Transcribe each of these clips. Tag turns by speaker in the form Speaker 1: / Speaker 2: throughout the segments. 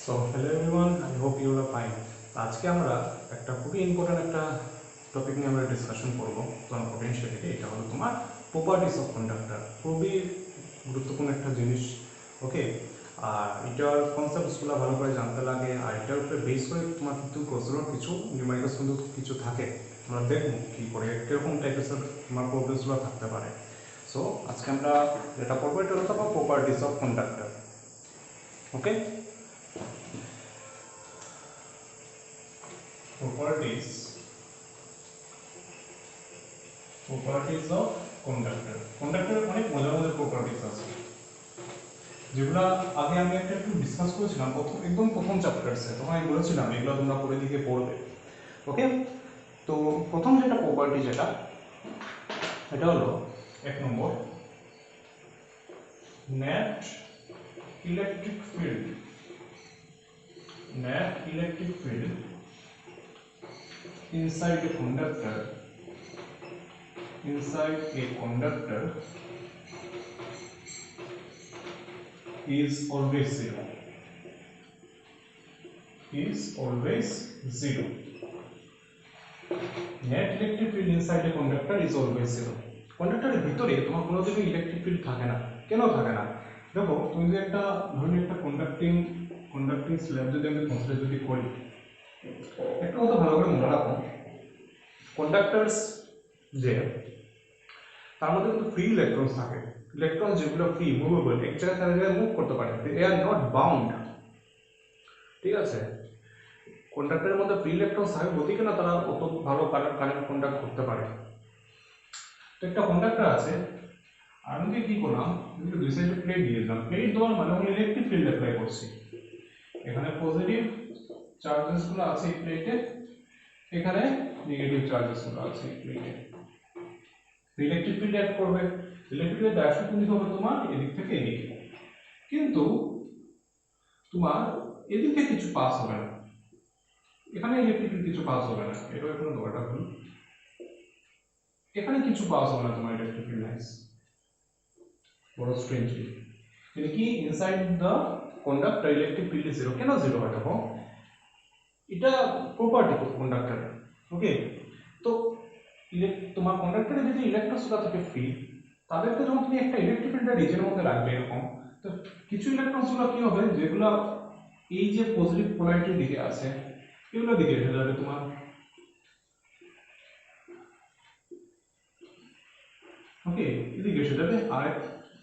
Speaker 1: So hello everyone, I hope you are fine. আজকে আমরা একটা খুবই ইম্পর্টেন্ট একটা টপিক নিয়ে আমরা ডিসকাশন করবো তোমার পোটেনশিয়ালিটি। এটা হলো তোমার প্রপার্টিস অফ কন্ডাক্টর। খুবই গুরুত্বপূর্ণ একটা জিনিস। ওকে, আর এটার কনসেপ্টসগুলো ভালো করে জানতে লাগে, আর এটার উপরে বেস করে তোমার কিন্তু প্রচুর কিছু নিউমেরিক্যালস কিন্তু কিছু থাকে। আমরা দেখবো কী করে কীরকম টাইপের তোমার প্রবলেমসগুলো থাকতে পারে। সো আজকে আমরা যেটা পড়বো এটা হলো তোমার properties of conductor. Okay, properties of conductor. কন্ডাক্টরের অনেক মজার মজার প্রপার্টিস আছে, যেগুলো আগে আমি একটু ডিসকাস করেছিলাম প্রথম চ্যাপ্টারসে। তখন আমি বলেছিলাম এগুলো তোমরা পরে দিকে পড়বে। ওকে, তো প্রথম যেটা প্রপার্টি এটা হলো 1 নম্বর, net electric field. Net electric field inside a conductor is always zero. Net electric field inside a conductor is always zero. কন্ডাক্টরের ভিতরে তোমার কোনো জায়গায় ইলেকট্রিক ফিল্ড থাকে না। কেন থাকে না? দেখো, তুমি যদি একটা ধরুন একটা কন্ডাক্টিং স্ল্যাব যদি আমি কনসিডার যদি করি, একটা কথা ভালো করে মনে রাখো, কন্ডাক্টরস যে তার মধ্যে কিন্তু ফ্রি ইলেকট্রনস থাকে। ইলেকট্রন যেগুলো ফ্রি মুভেবল, এক জায়গায় তার জায়গায় মুভ করতে পারে, দে আর নট বাউন্ড। ঠিক আছে, কন্ডাক্টরের মধ্যে ফ্রি ইলেকট্রনস থাকে বলতে না তারা অত ভালো কারেন্ট কন্ডাক্ট করতে পারে। তো একটা কন্ডাক্টর আছে, আর আমি কি করলাম, দুই সাইডে প্লেট দিয়ে দিলাম। প্লেট দেওয়ার মানে আমি ইলেকট্রিক ফিল্ড অ্যাপ্লাই করছি। এখানে পজিটিভ চার্জেসগুলো আছে এই প্লেটে, এখানে নেগেটিভ চার্জেসগুলো আছে এই প্লেটে। ইলেকট্রিক ফিল্ড অ্যাড করবে, ইলেকট্রিক ফিল্ড ডাইরেকশন কিন্তু হবে তোমার এদিক থেকে এদিকে, কিন্তু তোমার এদিকে কিছু পাস হবে না, এখানে ইলেকট্রিক ফিল্ড কিছু পাস হবে না। এটা এখানে দোয়াটা ভুল, এখানে কিছু পাস হবে না তোমার ইলেকট্রিক ফিল্ড লাইন্স। বড় স্ট্রেঞ্জলি মানে কি, inside the conductor electric field is zero. কেন জিরো হয় দেখো, এটা প্রপার্টি কন্ডাক্টরের। ওকে, তো তোমার কন্ডাক্টরে যদি ইলেকট্রনসগুলো থাকে ফ্রি, তাদেরকে যখন তুমি একটা ইলেকট্রিক ফিল্ডের রিজনের মধ্যে রাখবে এরকম, তো কিছু ইলেকট্রনসগুলো কি হবে, যেগুলো এই যে পজিটিভ পোলারিটির দিকে আছে এগুলো দিকে এসে যাবে তোমার। ওকে, এদিকে এসে যাবে। আর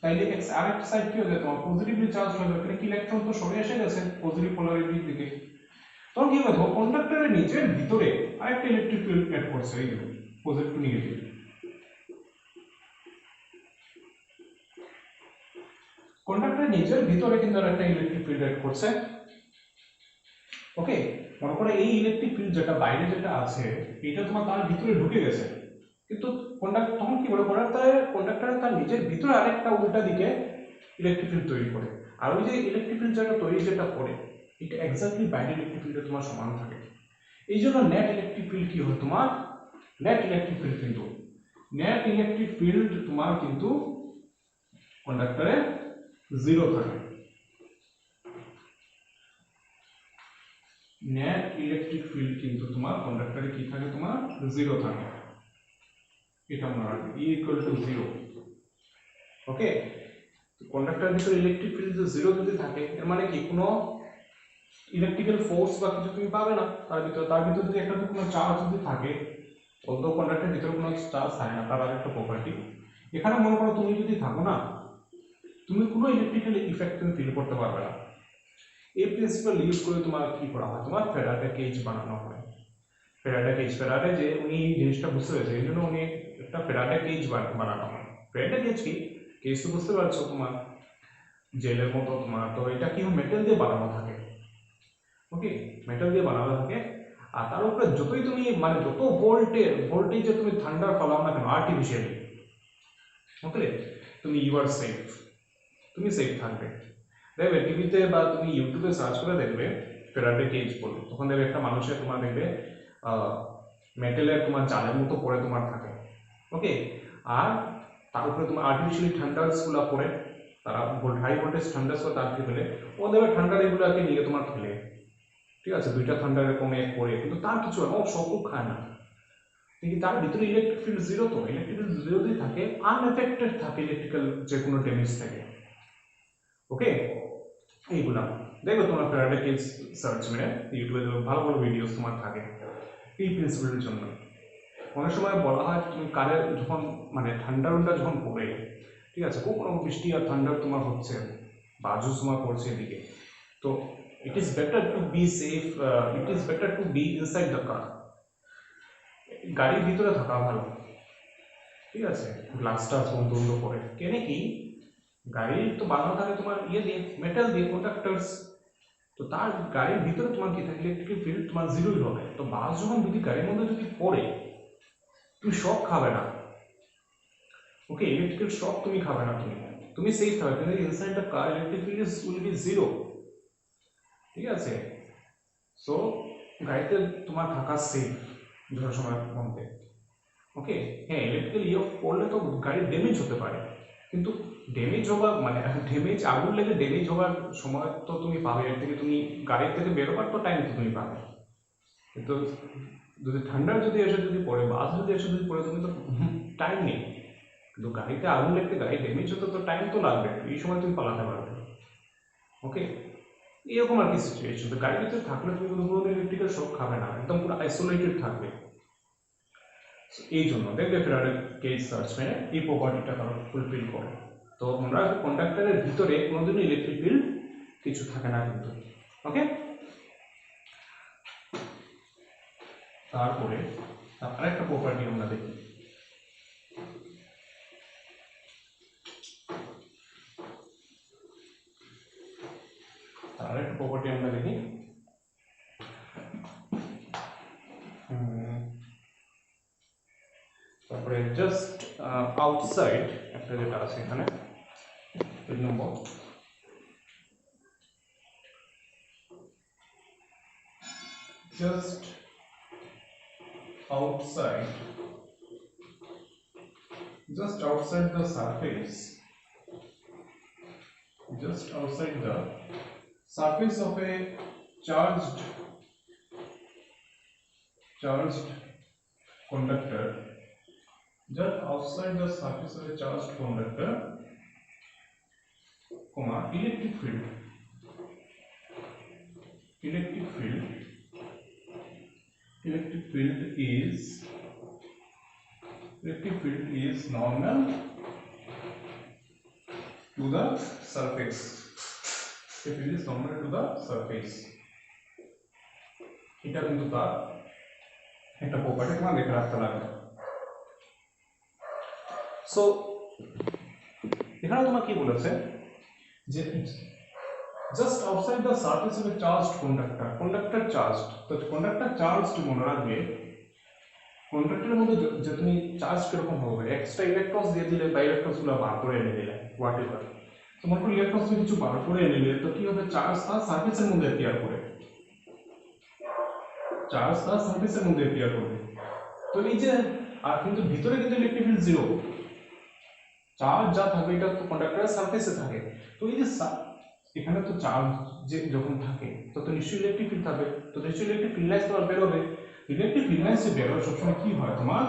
Speaker 1: তাইলে আরেকটা সাইড কি হবে, তোমার পজিটিভলি চার্জ হবে, এখানে কি ইলেকট্রন তো সরে এসে গেছে পজিটিভ পোলারিটির দিকে। তখন কি হবে, কন্ডাক্টরের নিচের ভিতরে আরেকটা ইলেকট্রিক ফিল্ড অ্যাড করছে, এই পজিটিভ টু নেগেটিভ। কন্ডাক্টরের নিচের ভিতরে কিন্তু একটা ইলেকট্রিক ফিল্ড অ্যাড করছে। ওকে, মনে করো এই ইলেকট্রিক ফিল্ড যেটা বাইরে যেটা আছে এটা তোমার তার ভিতরে ঢুকে গেছে, কিন্তু কন্ডাক্টর তখন কি বলে, কন্ডাক্টরের তার নিজের ভিতরে আরেকটা উল্টা দিকে ইলেকট্রিক ফিল্ড তৈরি করে। আর ওই যে ইলেকট্রিক ফিল্ড যেটা করে এটা এক্স্যাক্টলি বাইরের ইলেকট্রিক ফিল্ডে তোমার সমান থাকে। এই জন্য নেট ইলেকট্রিক ফিল্ড কি হয় তোমার, নেট ইলেকট্রিক ফিল্ড তোমার কিন্তু কন্ডাক্টরে জিরো থাকে। নেট ইলেকট্রিক ফিল্ড কিন্তু তোমার কন্ডাক্টরে কি থাকে, তোমার জিরো থাকে। এটা মনে রাখবে, E equal to 0। ওকে, কন্ডাক্টরের ভিতরে ইলেকট্রিক ফিল্ড জিরো যদি থাকে, এর মানে কি কোনো ইলেকট্রিক্যাল ফোর্স বা কিছু তুমি পাবে না তার ভিতরে যদি একটা কোনো চার্জ যদি থাকে, অল্প কন্ডাক্টরের ভিতরে কোনো চার্জ থাকে না, তার আরেকটা প্রপার্টি, এখানে মনে করো তুমি যদি থাকো না, তুমি কোনো ইলেকট্রিক্যাল ইফেক্ট তুমি ফিল করতে পারবে না। এই প্রিন্সিপাল ইউজ করে তোমার কি করা হয়, তোমার ফ্যারাডে কেজ বানানো হয়। ফ্যারাডে যে উনি এই জিনিসটা বুঝতে পেরেছে, এই জন্য উনি একটা ফ্যারাডে কেজ বানানো হয়। ফ্যারাডে কেজ কি, কেজ তো বুঝতে পারছো তোমার জেলের মতো তোমার, তো এটা কি মেটাল দিয়ে বানানো থাকে। ওকে, মেটাল দিয়ে বানানো থাকে, আর তার উপরে যতই তুমি মানে যত ভোল্টেজে তুমি ঠান্ডা ফলাও না কেন আর্টিফিশিয়ালি, ওকে, তুমি ইউ আর সেফ, তুমি সেফ থাকবে। দেখবে টিভিতে বা তুমি ইউটিউবে সার্চ করে দেখবে ফ্যারাডে কেজ বলে, তখন দেখবে একটা মানুষের তোমার দেখবে মেটালের তোমার জালের মতো পরে তোমার থাকে। ওকে, আর তার উপরে তোমার আর্টিফিশিয়ালি ঠান্ডাসগুলো পড়ে, তারা হাই ভোল্টেজ থান্ডার সহ তারকে ফেলে, ও দেবে থান্ডার এগুলোকে নিয়ে তোমার ফেলে, ঠিক আছে, দুইটা থান্ডার এরকম এক করে, কিন্তু তার কিছু না, ও সবও খায় না, কিন্তু তার ভিতরে ইলেকট্রিক ফিল্ড জিরো, তো ইলেকট্রিক ফিল্ড জিরোতেই থাকে, আনএফেক্টেড থাকে ইলেকট্রিক্যাল যে কোনো ড্যামেজ থেকে। ওকে, এইগুলা দেখো তোমার ফ্যারাডে কেজ সার্চ মেরে ইউটিউবে ভালো ভালো ভিডিওস তোমার থাকে এই প্রিন্সিপালের জন্য। অনেক সময় বলা হয় তুমি কারের যখন মানে ঠান্ডাটা যখন পড়ে, ঠিক আছে, খুব কোনো বৃষ্টি আর ঠান্ডা তোমার হচ্ছে বা আজও সময় পড়ছে এদিকে, তো it is better to be safe, it is better to be inside the car, গাড়ির ভিতরে থাকা ভালো, ঠিক আছে, গ্লাসটা বন্ধ করে, কেন কি গাড়ির তো বানানো থাকে তোমার ইয়ে দিয়ে, মেটাল দিয়ে, কন্ডাক্টার্স, তো তার গাড়ির ভিতরে তোমার কি থাকে, ইলেকট্রিক ফিল্ড তোমার জিরোই হবে। তো বাস যখন যদি গাড়ির মধ্যে যদি পড়ে, তুমি শক খাবে না, ওকে, ইলেকট্রিক্যাল শক তুমি খাবে না, তুমি সেফ থাকবে, কিন্তু inside the car electric field will be zero, ঠিক আছে। সো গাড়িতে তোমার থাকা সেফ যত সময় মধ্যে, ওকে। হ্যাঁ, ইলেকট্রিক্যাল ইয়ে পড়লে তো গাড়ির ড্যামেজ হতে পারে, কিন্তু ড্যামেজ হবার মানে ড্যামেজ, আগুন লেগে ড্যামেজ হবার সময় তো তুমি পাবে, এর থেকে তুমি গাড়ির থেকে বেরোবার তো টাইম তো তুমি পাবে, কিন্তু যদি ঠান্ডার যদি এসে যদি পড়ে, বাস যদি এসে যদি পড়ে, তুমি তো টাইম নেই, কিন্তু গাড়িতে আগুন লেগে গাড়ি ড্যামেজ হতে তো টাইম তো লাগবে, এই সময় তুমি পালাতে পারবে, ওকে। এরকম আর কি সিচুয়েশন। তো গাড়ির ভিতরে থাকলে তুমি কোনো ইলেকট্রিক্যাল শক খাবে না, একদম পুরো আইসোলেটেড থাকবে। এই জন্য দেখবে ফ্যারাডে কেজ সার্চ মেরে এই প্রপার্টিটা তারা ফুলফিল করে। তো আমরা কন্ডাক্টরের ভিতরে কোনোদিনও ইলেকট্রিক ফিল্ড কিছু থাকে না কিন্তু, ওকে। তারপরে আরেকটা প্রপার্টি আমরা দেখি, আরেকটা প্রপার্টি আমরা দেখি, তারপরে জাস্ট আউটসাইড একটা যেটা আছে এখানে নম্বর, just outside the surface, just outside the surface of a charged conductor, just outside the surface of a charged conductor, comma, electric field is normal to the surface. If it is normal to the surface, এটা কিন্তু তার একটা property তোমার দেখে রাখতে লাগবে। So এখানে তোমার কি বলেছে যে just outside the surface of A charged conductor charged, তো কন্ডাক্টর চার্জড মনে রাখবে, কন্ডাক্টরের মধ্যে যে তুমি চার্জ কিরকম হবে, এক্সট্রা ইলেকট্রনস দিয়ে দিলে বা ইলেকট্রনস গুলো বার করে এনে দিলে হোয়াট এভার, তো মনে করো ইলেকট্রনস কিছু বার করে এনে দিলে, তো কি হবে, চার্জ তার সারফেসের মধ্যে অ্যাপিয়ার করে, তো এই যে, আর কিন্তু ভিতরে কিন্তু ইলেকট্রিক ফিল্ড জিরো, চার্জ যা থাকে এটা তো কন্ডাক্টরের সারফেসে থাকে, তো এই যে এখানে তো চার্জ যে যখন থাকে তো নিশ্চয়ই ইলেকট্রিক ফিল্ড থাকবে, তো নিশ্চয়ই ইলেকট্রিক ফিল্ড লাইন্স তোমার বেরোবে, ইলেকট্রিক ফিল্ড লাইন্স যে বেরোবে সবসময় কি হয় তোমার,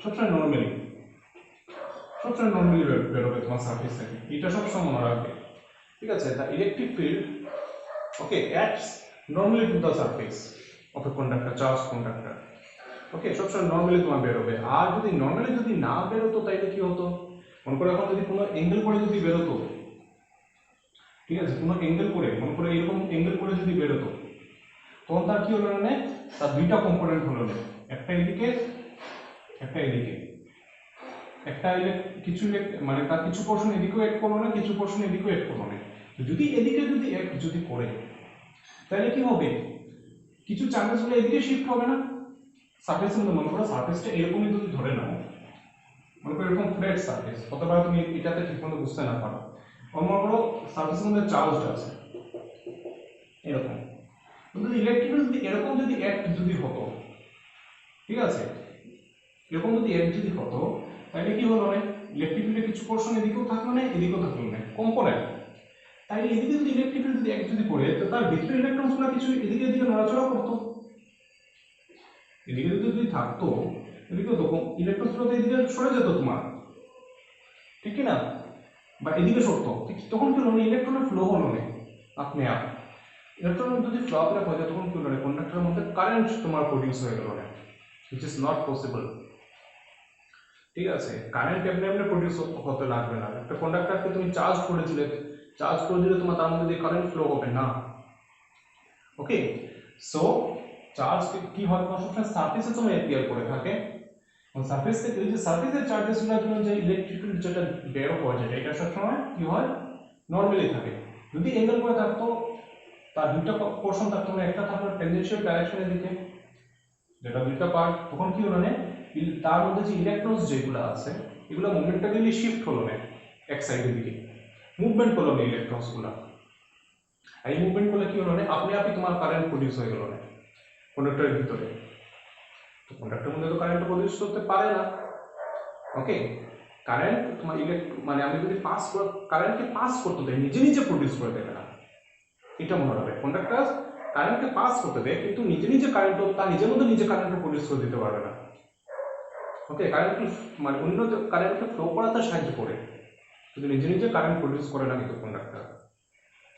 Speaker 1: সবসময় নর্মালি বেরোবে তোমার সারফেস থেকে, এটা সবসময় মনে রাখবে, ঠিক আছে। The electric field, okay, acts normally to the surface of a conductor, charge conductor, okay, সবসময় নর্মালি তোমার বেরোবে। আর যদি নর্মালি যদি না বেরোতো তাইলে কি হতো, মনে করো এখন যদি কোনো অ্যাঙ্গেল করে যদি বেরোতো, ঠিক আছে, কোনো অ্যাঙ্গেল করে, মনে করো এরকম অ্যাঙ্গেল করে যদি বেরোতো, তখন তার কি হলো না, তার দুইটা কম্পোনেন্ট হলো না, একটা এদিকে একটা এদিকে, একটা কিছু মানে তার কিছু পোর্শন এদিকেও এড করলো না, কিছু পোর্শন এদিকেও এড করলো না, যদি এদিকে যদি এক যদি করে তাহলে কি হবে, কিছু চার্জেস গুলো এদিকে শিফট হবে না, সারফেসের মধ্যে, মনে করো সারফেসটা এরকমই যদি ধরে নাও, মনে করো এরকম ফ্ল্যাট সারফেস, অথবা তুমি এটাতে ঠিকমতো বুঝতে না পারো, মনে করো সারফেসের মধ্যে চার্জ আছে এরকম, কিন্তু ইলেকট্রিক যদি এরকম যদি অ্যাক্ট যদি হতো, ঠিক আছে, এরকম যদি অ্যাক্ট যদি হতো তাহলে কি হলো, ইলেকট্রিক ফিল্ডের কিছু পোর্শন এদিকেও থাকলো না এদিকেও থাকলো না, কম্পোনেন্ট। তাই এদিকে যদি ইলেকট্রিক ফিল্ড যদি এক যদি পড়ে, তো তার ভিতরে ইলেকট্রনগুলো কিছু এদিকে এদিকে নড়াচড়া করতো। এদিকে যদি থাকতো এদিকে তো ইলেকট্রনগুলো তো এদিকে সরে যেত তোমার, ঠিক কি না? বা এদিকে সরতো, তখন কি হলো, ইলেকট্রনের ফ্লো হলো না আপনি আপ। ইলেকট্রন যদি ফ্লো আপ হয়ে যায় তখন কি হলো, কন্ডাক্টরের মধ্যে কারেন্ট তোমার প্রডিউস হয়ে গেল না, which is not possible। ঠিক আছে, কারেন্ট এমনি এমনি প্রডিউস হতে লাগবে না। একটা কন্ডাক্টরকে তুমি চার্জ করে দিলে তোমার তার মধ্যে দিয়ে কারেন্ট ফ্লো হবে না। ওকে, সো চার্জ কি হয়, সবসময় সারফেসে তোমার অ্যাপিয়ার করে থাকে। সারফেস থেকে যে সারফেসের চার্জেসগুলোর জন্য যে ইলেকট্রিক ফিল্ড যেটা বের হয়, যেটা এটা সবসময় কি হয়, নর্মালি থাকে। যদি অ্যাঙ্গেল করে থাকতো, তার দুইটা পোর্শন থাকতো না, একটা থাকতো টেনজেনশিয়াল ডাইরেকশনের দিকে, যেটা দুইটা পার্ট, তখন কি হলো না, তার মধ্যে যে ইলেকট্রনস যেগুলো আছে এগুলো মোমেন্টালি শিফট হলো না এক সাইডের দিকে, মুভমেন্ট হলো না ইলেকট্রনসগুলো। এই মুভমেন্ট করলে কি হলো না, আপনি আপনি তোমার কারেন্ট প্রডিউস হয়ে গেল না কন্ডাক্টরের ভিতরে। তো কন্ডাক্টরের মধ্যে তো কারেন্ট প্রডিউস করতে পারে না। ওকে, কারেন্ট তোমার মানে আমি যদি কারেন্টকে পাস করতে দেয়, নিজে নিজে প্রডিউস করে দেবে না, এটা মনে রাখবে। কন্ডাক্টর কারেন্টকে পাস করতে দেয় কিন্তু নিজে নিজে কারেন্ট তার নিজের মধ্যে নিজে কারেন্ট প্রডিউস করে দিতে পারবে না। ওকে, কারেন্ট মানে অন্য কারেন্টকে ফ্লো করাতে সাহায্য করে, কিন্তু নিজে নিজে কারেন্ট প্রডিউস করে না কিন্তু conductor.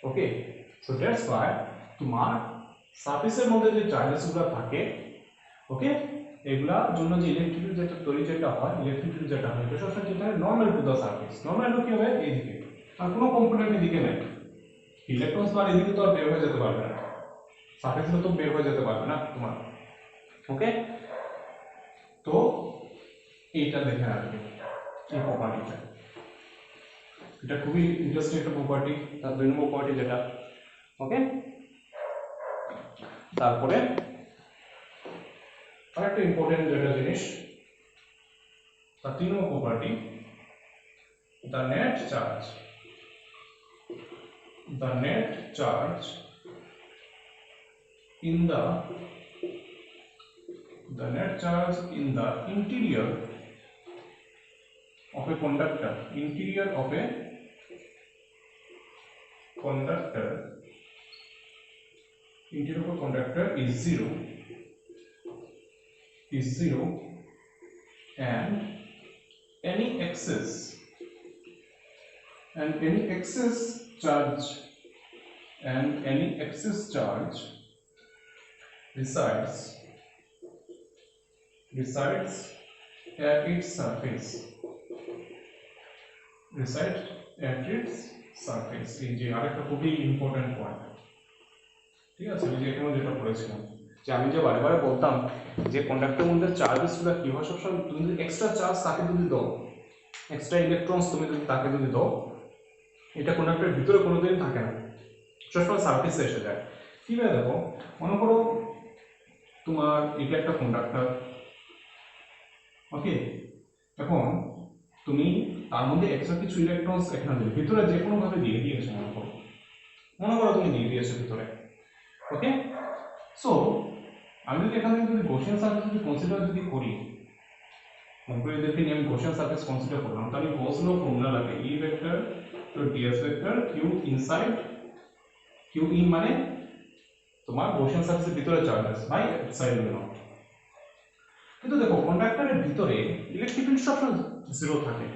Speaker 1: Okay, so that's why তোমার সারফেসের মধ্যে যে চার্জেসগুলো থাকে, ওকে, এগুলার জন্য যে ইলেকট্রিক ফিল্ড যেটা হয়, ইলেকট্রিক ফিল্ড যেটা হয়, এটা সবসময় যেটা হয় normal to the surface. Normal to কি হবে, এইদিকে, আর কোনো কম্পোনেন্ট এদিকে নাই। ইলেকট্রনস তো আর এদিকে তো আর বের হয়ে যেতে পারবে না, সারফেসে তো বের হয়ে যেতে পারবে না তোমার। ওকে, তো এইটা দেখে রাখবে, এই প্রপার্টিটা, এটা খুবই ইন্টারেস্টিং একটা প্রপার্টি, তার 2 নম্বর প্রপার্টি যেটা। ওকে, তারপরে আরেকটা ইম্পর্টেন্ট যেটা জিনিস, তার 3 নম্বর property, the net charge in the interior of a conductor is zero and any excess charge resides at its surface, এই যে আরেকটা খুবই ইম্পর্টেন্ট পয়েন্ট। ঠিক আছে, এই যে এখানে যেটা পড়েছিলাম, যে আমি যে বারে বারে বলতাম যে কন্ডাক্টরের মধ্যে চার্জেসগুলো কি হয়, সবসময় তুমি যদি এক্সট্রা চার্জ তাকে যদি দাও, এক্সট্রা ইলেকট্রনস তুমি যদি তাকে যদি দাও, এটা কন্ডাক্টরের ভিতরে কোনোদিন থাকে না, সবসময় সারফেসে এসে যায়। কিভাবে দেখো, মনে করো তোমার এটা একটা কন্ডাক্টর, ওকে, এখন তুমি তার মধ্যে এক্সট্রা কিছু ইলেকট্রনস এখানে দিলে, ভিতরে যে কোনো ভাবে দিয়ে দিয়েছো, মনে করো তুমি দিয়ে দিয়েছো ভিতরে। ওকে, সো আমি যদি এখানে যদি গৌসিয়ান সারফেস যদি কনসিডার যদি করি, এদেরকে নিয়ে আমি গৌসিয়ান সারফেস কনসিডার করলাম, তাহলে গৌস ল ফর্মুলা লাগে E ভেক্টর তো ds vector q inside q in মানে তোমার গৌসিয়ান সারফেসের ভিতরে চার্জ আছে বাই এপসাইলন নট। কিন্তু দেখো কন্ডাক্টরের ভিতরে ইলেকট্রিক ফিল্ড সবসময় জিরো থাকে,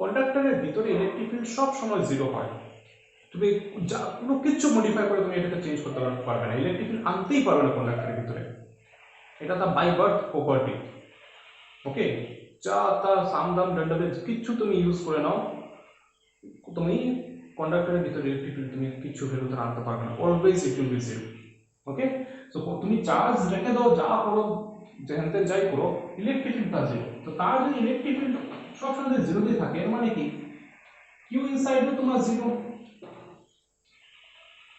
Speaker 1: কন্ডাক্টরের ভিতরে ইলেকট্রিক ফিল্ড সব সময় জিরো হয়। তুমি যা কোনো কিছু মডিফাই করে তুমি এটাকে চেঞ্জ করতে পারবে না, ইলেকট্রিক ফিল্ড আনতেই পারবে না কন্ডাক্টরের ভিতরে, এটা তার বাই বার্থ প্রপার্টি। ওকে, যা তার সামদাম ডন্ডাবে কিছু তুমি ইউজ করে নাও, তুমি কন্ডাক্টরের ভিতরে ইলেকট্রিক ফিল্ড তুমি কিছু ভ্যালু ধরে আনতে পারবে না, always it will be zero. Okay, so তুমি চার্জ রেখে দাও, যা করো, যেখানে যাই করো, ইলেকট্রিক ফিল্ডটা জিরো। তো তার যদি ইলেকট্রিক ফিল্ড সবসময় জিরো দিয়ে থাকে, এর মানে কি কিউ ইনসাইডও তোমার জিরো।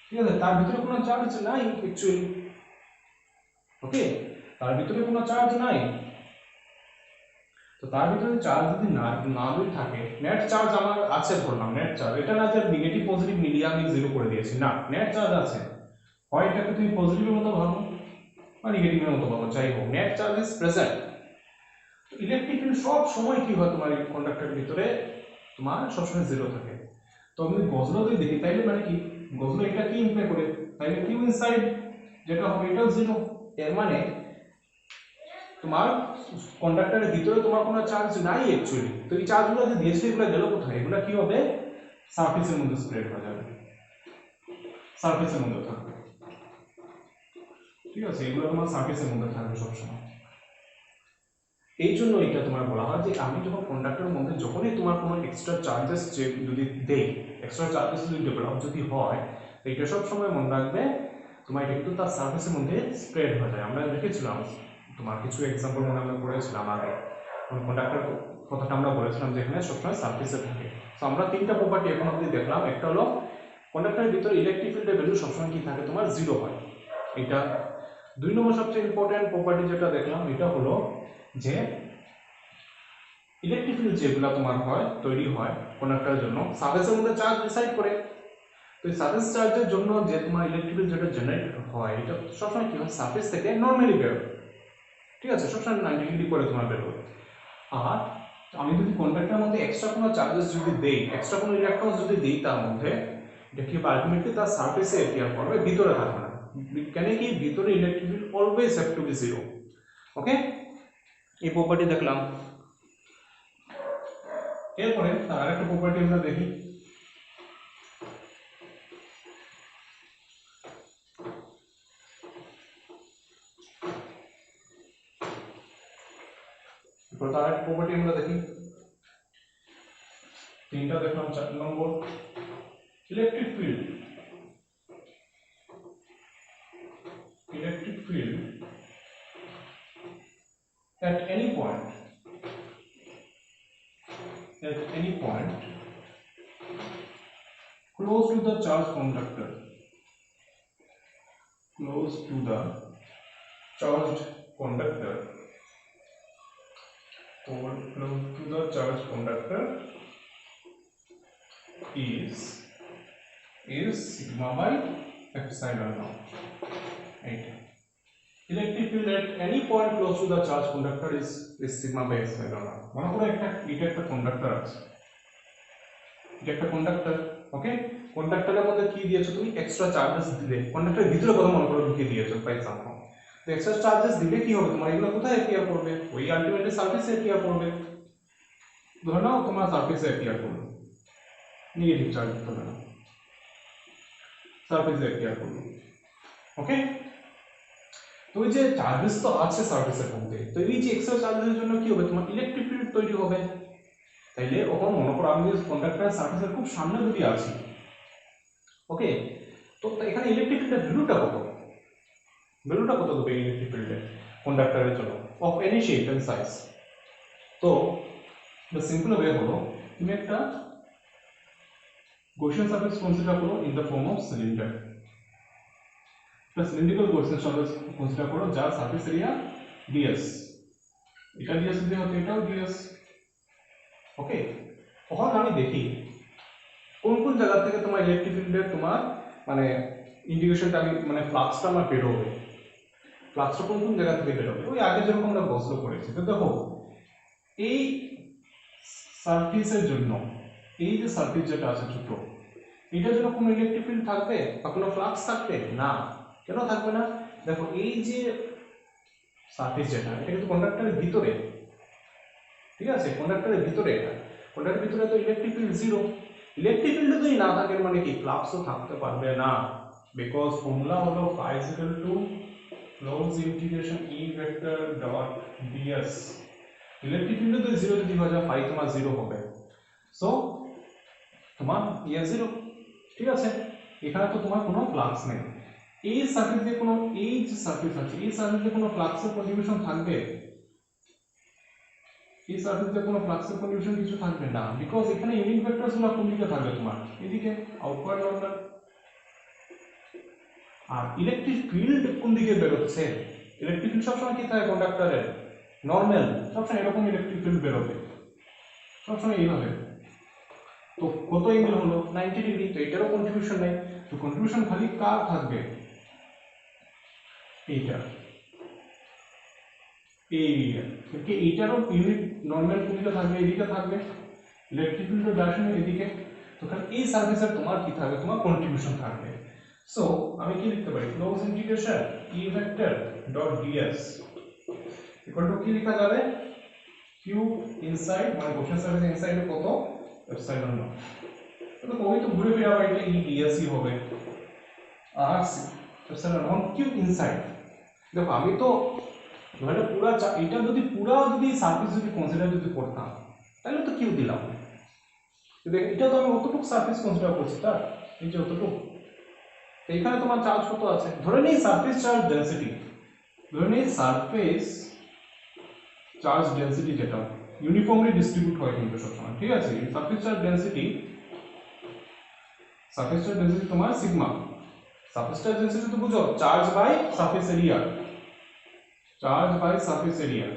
Speaker 1: ঠিক আছে, তার ভিতরে কোনো চার্জ নাই অ্যাকচুয়ালি। ওকে, তার ভিতরে কোনো চার্জ নাই, তো তার ভিতরে চার্জ যদি না থাকে, নেট চার্জ আমার আছে বললাম, নেট চার্জ, এটা না যে নেগেটিভ পজিটিভ মিলিয়ে আমি জিরো করে দিয়েছি, না, নেট চার্জ আছে, হয় এটাকে তুমি পজিটিভের মতো ভাবো বা নেগেটিভের মতো ভাবো, যাই হোক, net charge is present. Electric field সব সময় কি হয় তোমার কন্ডাক্টরের ভিতরে তোমার সবসময় জিরো থাকে। তো আমি গজল যদি দেখি তাইলে মানে কি গজল এটা কি ইমপ্লাই করে, তাইলে কিউ ইনসাইড যেটা হবে এটাও জিরো। এর মানে তোমার কন্ডাক্টরের ভিতরে তোমার কোনো চার্জ নাই অ্যাকচুয়ালি। তো এই চার্জগুলো যে দিয়েছে এগুলো গেল কোথায়? এগুলো কি হবে? সারফেসের মধ্যে স্প্রেড হয়ে যাবে, সারফেসের মধ্যে থাকবে। ঠিক আছে, এগুলো তোমার সারফেসের মধ্যে থাকবে সবসময়। এই জন্য এটা তোমার বলা হয় যে আমি যখন কন্ডাক্টরের মধ্যে যখনই তোমার কোনো এক্সট্রা চার্জেস যদি দেই, এক্সট্রা চার্জেস যদি ডেভেলপ যদি হয়, তো এটা সবসময় মনে রাখবে তোমার এটা কিন্তু তার সারফেসের মধ্যে স্প্রেড হয়ে যায়। আমরা দেখেছিলাম তোমার কিছু এক্সাম্পল মনে আমরা করেছিলাম আগে, কন্ডাক্টর কথাটা আমরা বলেছিলাম যে এখানে সবসময় সারফেসে থাকে। তো আমরা তিনটা প্রপার্টি এখন অবধি দেখলাম। একটা হলো কন্ডাক্টরের ভিতরে ইলেকট্রিক ফিল্ডের ভ্যালু সবসময় কি থাকে তোমার জিরো হয়, এটা। দুই নম্বর সবচেয়ে ইম্পর্টেন্ট প্রপার্টি যেটা দেখলাম এটা হলো যে ইলেকট্রিক ফিল্ড যেগুলো তোমার হয় তৈরি হয় কন্ডাক্টরের জন্য সারফেসের মধ্যে চার্জ ডিসাইড করে। তো এই সারফেস চার্জের জন্য যে তোমার ইলেকট্রিক ফিল্ড যেটা জেনারেট হয় এটা সবসময় কি হয় সারফেস থেকে নর্মালি বেরোয়। ঠিক আছে, সবসময় 90 ডিগ্রি করে তোমার বেরোয়। আর আমি যদি কন্ডাক্টরের মধ্যে এক্সট্রা কোনো চার্জেস যদি দেই, এক্সট্রা কোনো ইলেকট্রন যদি দিই তার মধ্যে, এটা কি আলটিমেটলি তার সারফেসে অ্যাপিয়ার করবে, ভিতরে থাকবে না। কেন কি ভিতরে electric field always have to be zero. Okay, এই প্রপার্টি দেখলাম। এরপরে তার আরেকটা প্রপার্টি আমরা দেখি। তার আরেকটা প্রপার্টি আমরা দেখি, তিনটা দেখলাম। 4 নম্বর, electric field at any point close to the charge conductor, close to the charged conductor, or close to the charged conductor is sigma by epsilon naught. Right. Electric field at any point close to the charged conductor is sigma by epsilon naught. মনে করো এটা একটা conductor আছে, এটা একটা conductor. ওকে, কন্ডাক্টরের মধ্যে কি দিয়েছো তুমি? এক্সট্রা চার্জেস দিলে। কন্ডাক্টরের ভিতরে কথা মনে করো ঢুকিয়ে দিয়েছো ফর এক্সাম্পল। তো এক্সট্রা চার্জেস দিলে কি হবে তোমার? এগুলো কোথায় অ্যাপিয়ার করবে? ওই আলটিমেটলি সারফেসে অ্যাপিয়ার করবে। ধরে নাও তোমার সারফেসে অ্যাপিয়ার করবে, নেগেটিভ চার্জ ধরে নাও সারফেসে অ্যাপিয়ার করবে। ওকে, তো ওই যে চার্জেস তো আছে সারফেসের মধ্যে, তো এই যে এক্সট্রা চার্জেসের জন্য কি হবে তোমার? ইলেকট্রিক ফিল্ড তৈরি হবে। তাইলে ওখানে মনে করো আমি কন্ডাক্টরের সারফেসের খুব সামনে যদি আছি, ওকে, তো এখানে ইলেকট্রিক ফিল্ডের ভ্যালুটা কত? ভ্যালুটা কত দেবে ইলেকট্রিক ফিল্ডের কন্ডাক্টরের জন্য of any shape and size? তো দ্য সিম্পল ওয়ে হলো তুমি একটা গৌসিয়ান সারফেস কনসিডার করো in the form of cylinder. একটা সিলিন্ড্রিক্যাল গৌসিয়ান সারফেস কনসিডার করো যার সারফেস এরিয়া ds, এটা ds যদি হতো এটাও ds। ওকে, তখন আমি দেখি কোন কোন জায়গা থেকে তোমার ইলেকট্রিক ফিল্ডের তোমার মানে ইন্ডিকেশনটা আমি মানে ফ্লাক্সটা আমার বের হবে, ফ্লাক্সটা কোন কোন জায়গা থেকে বের হবে। ওই আগে যেরকম আমরা গসল করেছি। তো দেখো এই সারফেসের জন্য এই যে সারফেস যেটা আছে ছোট, এটার জন্য কোনো ইলেকট্রিক ফিল্ড থাকবে বা কোনো ফ্লাক্স থাকবে না? কেন থাকবে না? দেখো এই যে সারফেস যেটা, এটা কিন্তু কন্ডাক্টরের ভিতরে। ঠিক আছে, কন্ডাক্টরের ভিতরে, এটা কন্ডাক্টরের ভিতরে তো electric field zero. Electric field যদি না থাকে মানে কি ফ্লাক্সও থাকতে পারবে না, বিকজ ফর্মুলা হলো phi is equal to close integration E vector dot ds। Electric field তো জিরো যদি হয়ে যায় phi তোমার জিরো হবে, সো তোমার ইয়ে জিরো। ঠিক আছে, এখানে তো তোমার কোনো ফ্লাক্স নেই। এই সার্কিটে কোনো এই যে সার্কিট আছে এই সার্কিটে কোনো ফ্লাক্সের কন্ট্রিবিউশন থাকবে? এই সার্কিটে কোনো ফ্লাক্সের কন্ট্রিবিউশন কিছু থাকবে না, বিকজ এখানে ইউনিট ভেক্টরস গুলো কোন দিকে থাকবে তোমার? এদিকে, আউটওয়ার্ড লম্বার। আর ইলেকট্রিক ফিল্ড কোন দিকে বেরোচ্ছে? ইলেকট্রিক ফিল্ড সবসময় কি থাকে কন্ডাক্টরের? নর্মাল, সবসময় এরকম ইলেকট্রিক ফিল্ড বেরোবে, সবসময় এইভাবে। তো কত এঙ্গেল হলো? 90 ডিগ্রি। তো এটারও কন্ট্রিবিউশন নেই, তো কন্ট্রিবিউশন খালি কার থাকবে? এইটা। এই এরিয়া, কি এইটারও ইউনিট নর্মাল কোনটা থাকবে, এদিকে থাকবে ইলেকট্রিক ফিল্ডের ডাইরেকশন এদিকে, তো কারণ এই সারফেসের তোমার কি থাকবে, তোমার কন্ট্রিবিউশন থাকবে। সো আমি কি লিখতে পারি, close integration E vector dot ds equal to কি লেখা যাবে, q ইনসাইড মানে কোশ্চেন সারফেস ইনসাইডে কত এপসাইলন নট, তো ওই তো ঘুরে ফিরে আবার এটা E ds ই হবে আর এপসাইলন নট q ইনসাইড। দেখো আমি তো ধরে পুরো এটা যদি পুরো যদি সারফেস যদি কনসিডার যদি করতাম তাহলে তো কিউ দিলাম, দেখ এটা তো আমি অতটুকু সারফেস কনসিডার করছি, তার এই যে অতটুকু, তো এখানে তোমার চার্জ কত আছে, ধরে নিই সারফেস চার্জ ডেনসিটি, ধরে নিই সারফেস চার্জ ডেনসিটি যেটা ইউনিফর্মলি ডিস্ট্রিবিউট হয় কিন্তু সবসময়, ঠিক আছে, সারফেস চার্জ ডেনসিটি তোমার সিগমা, সারফেস চার্জ ডেনসিটি তো বুঝো charge by surface area, charge by surface area.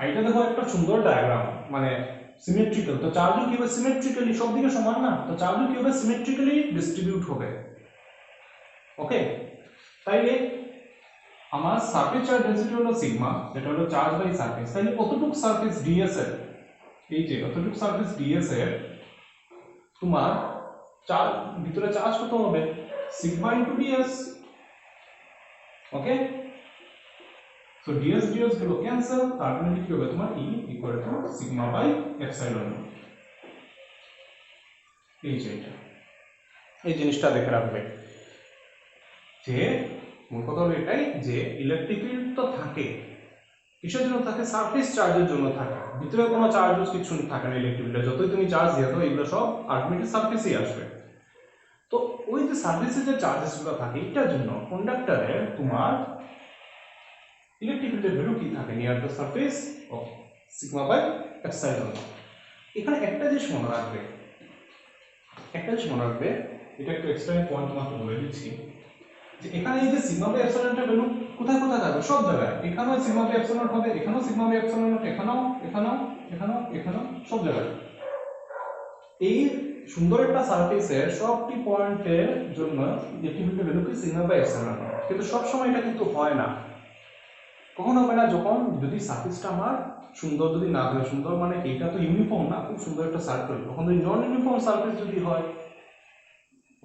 Speaker 1: এটা দেখো একটা সুন্দর ডায়াগ্রাম, মানে সিমেট্রিক্যাল, তো চার্জও কিভাবে সিমেট্রিক্যালি সব দিকে সমান না, তো চার্জও কিভাবে সিমেট্রিক্যালি ডিস্ট্রিবিউট হবে। ওকে, তাইলে আমার সারফেস চার্জ ডেনসিটি হলো সিগমা, যেটা হলো চার্জ বাই সারফেস, তাইলে কতটুকু সারফেস ds এর, এই যে কতটুকু সারফেস ds এর তোমার চার্জ ভিতরে চার্জ কত হবে, sigma into ds। Okay, so ds গুলো ক্যান্সেল, তার মানে কি হবে তোমার E equal to sigma by epsilon naught. এই যে এটা, এই জিনিসটা দেখে রাখবে যে মূল কথা হলো এটাই যে ইলেকট্রিক ফিল্ড তো থাকে কিসের জন্য থাকে, সারফেস চার্জের জন্য থাকে, ভিতরে কোনো চার্জ কিছু থাকে না ইলেকট্রিক ফিল্ডে, যতই তুমি চার্জ দিয়ে দাও এগুলো সব আলটিমেটলি সারফেসেই আসবে। তো ওই যে সারফেসে যে চার্জেসগুলো থাকে এটার জন্য কন্ডাক্টরে তোমার ইলেকট্রিক ফিল্ডের ভ্যালু কি থাকে, near the surface of sigma by epsilon. এখানে একটা জিনিস মনে রাখবে, এটা একটা এক্সট্রা পয়েন্ট তোমাকে বলে দিচ্ছি, যে এখানে এই যে সিগমা বাই এপসাইলনটার ভ্যালু কোথায় কোথায় থাকবে, সব জায়গায়, এখানেও সিগমা বাই এপসাইলন হবে, এখানেও সিগমা বাই এপসাইলন, এখানেও সব জায়গায়। এই সুন্দর একটা সারফেসের সবটি পয়েন্টের জন্য ইলেকট্রিক ফিল্ডের ভ্যালু কি সিগমা বাই এপসাইলন, কিন্তু সব সময় এটা কিন্তু হয় না। কখন হবে না, যখন যদি সারফেসটা আমার সুন্দর যদি না হয়, সুন্দর মানে এটা তো ইউনিফর্ম না, খুব সুন্দর একটা সার্কেল, তখন যদি নন ইউনিফর্ম সারফেস যদি হয়,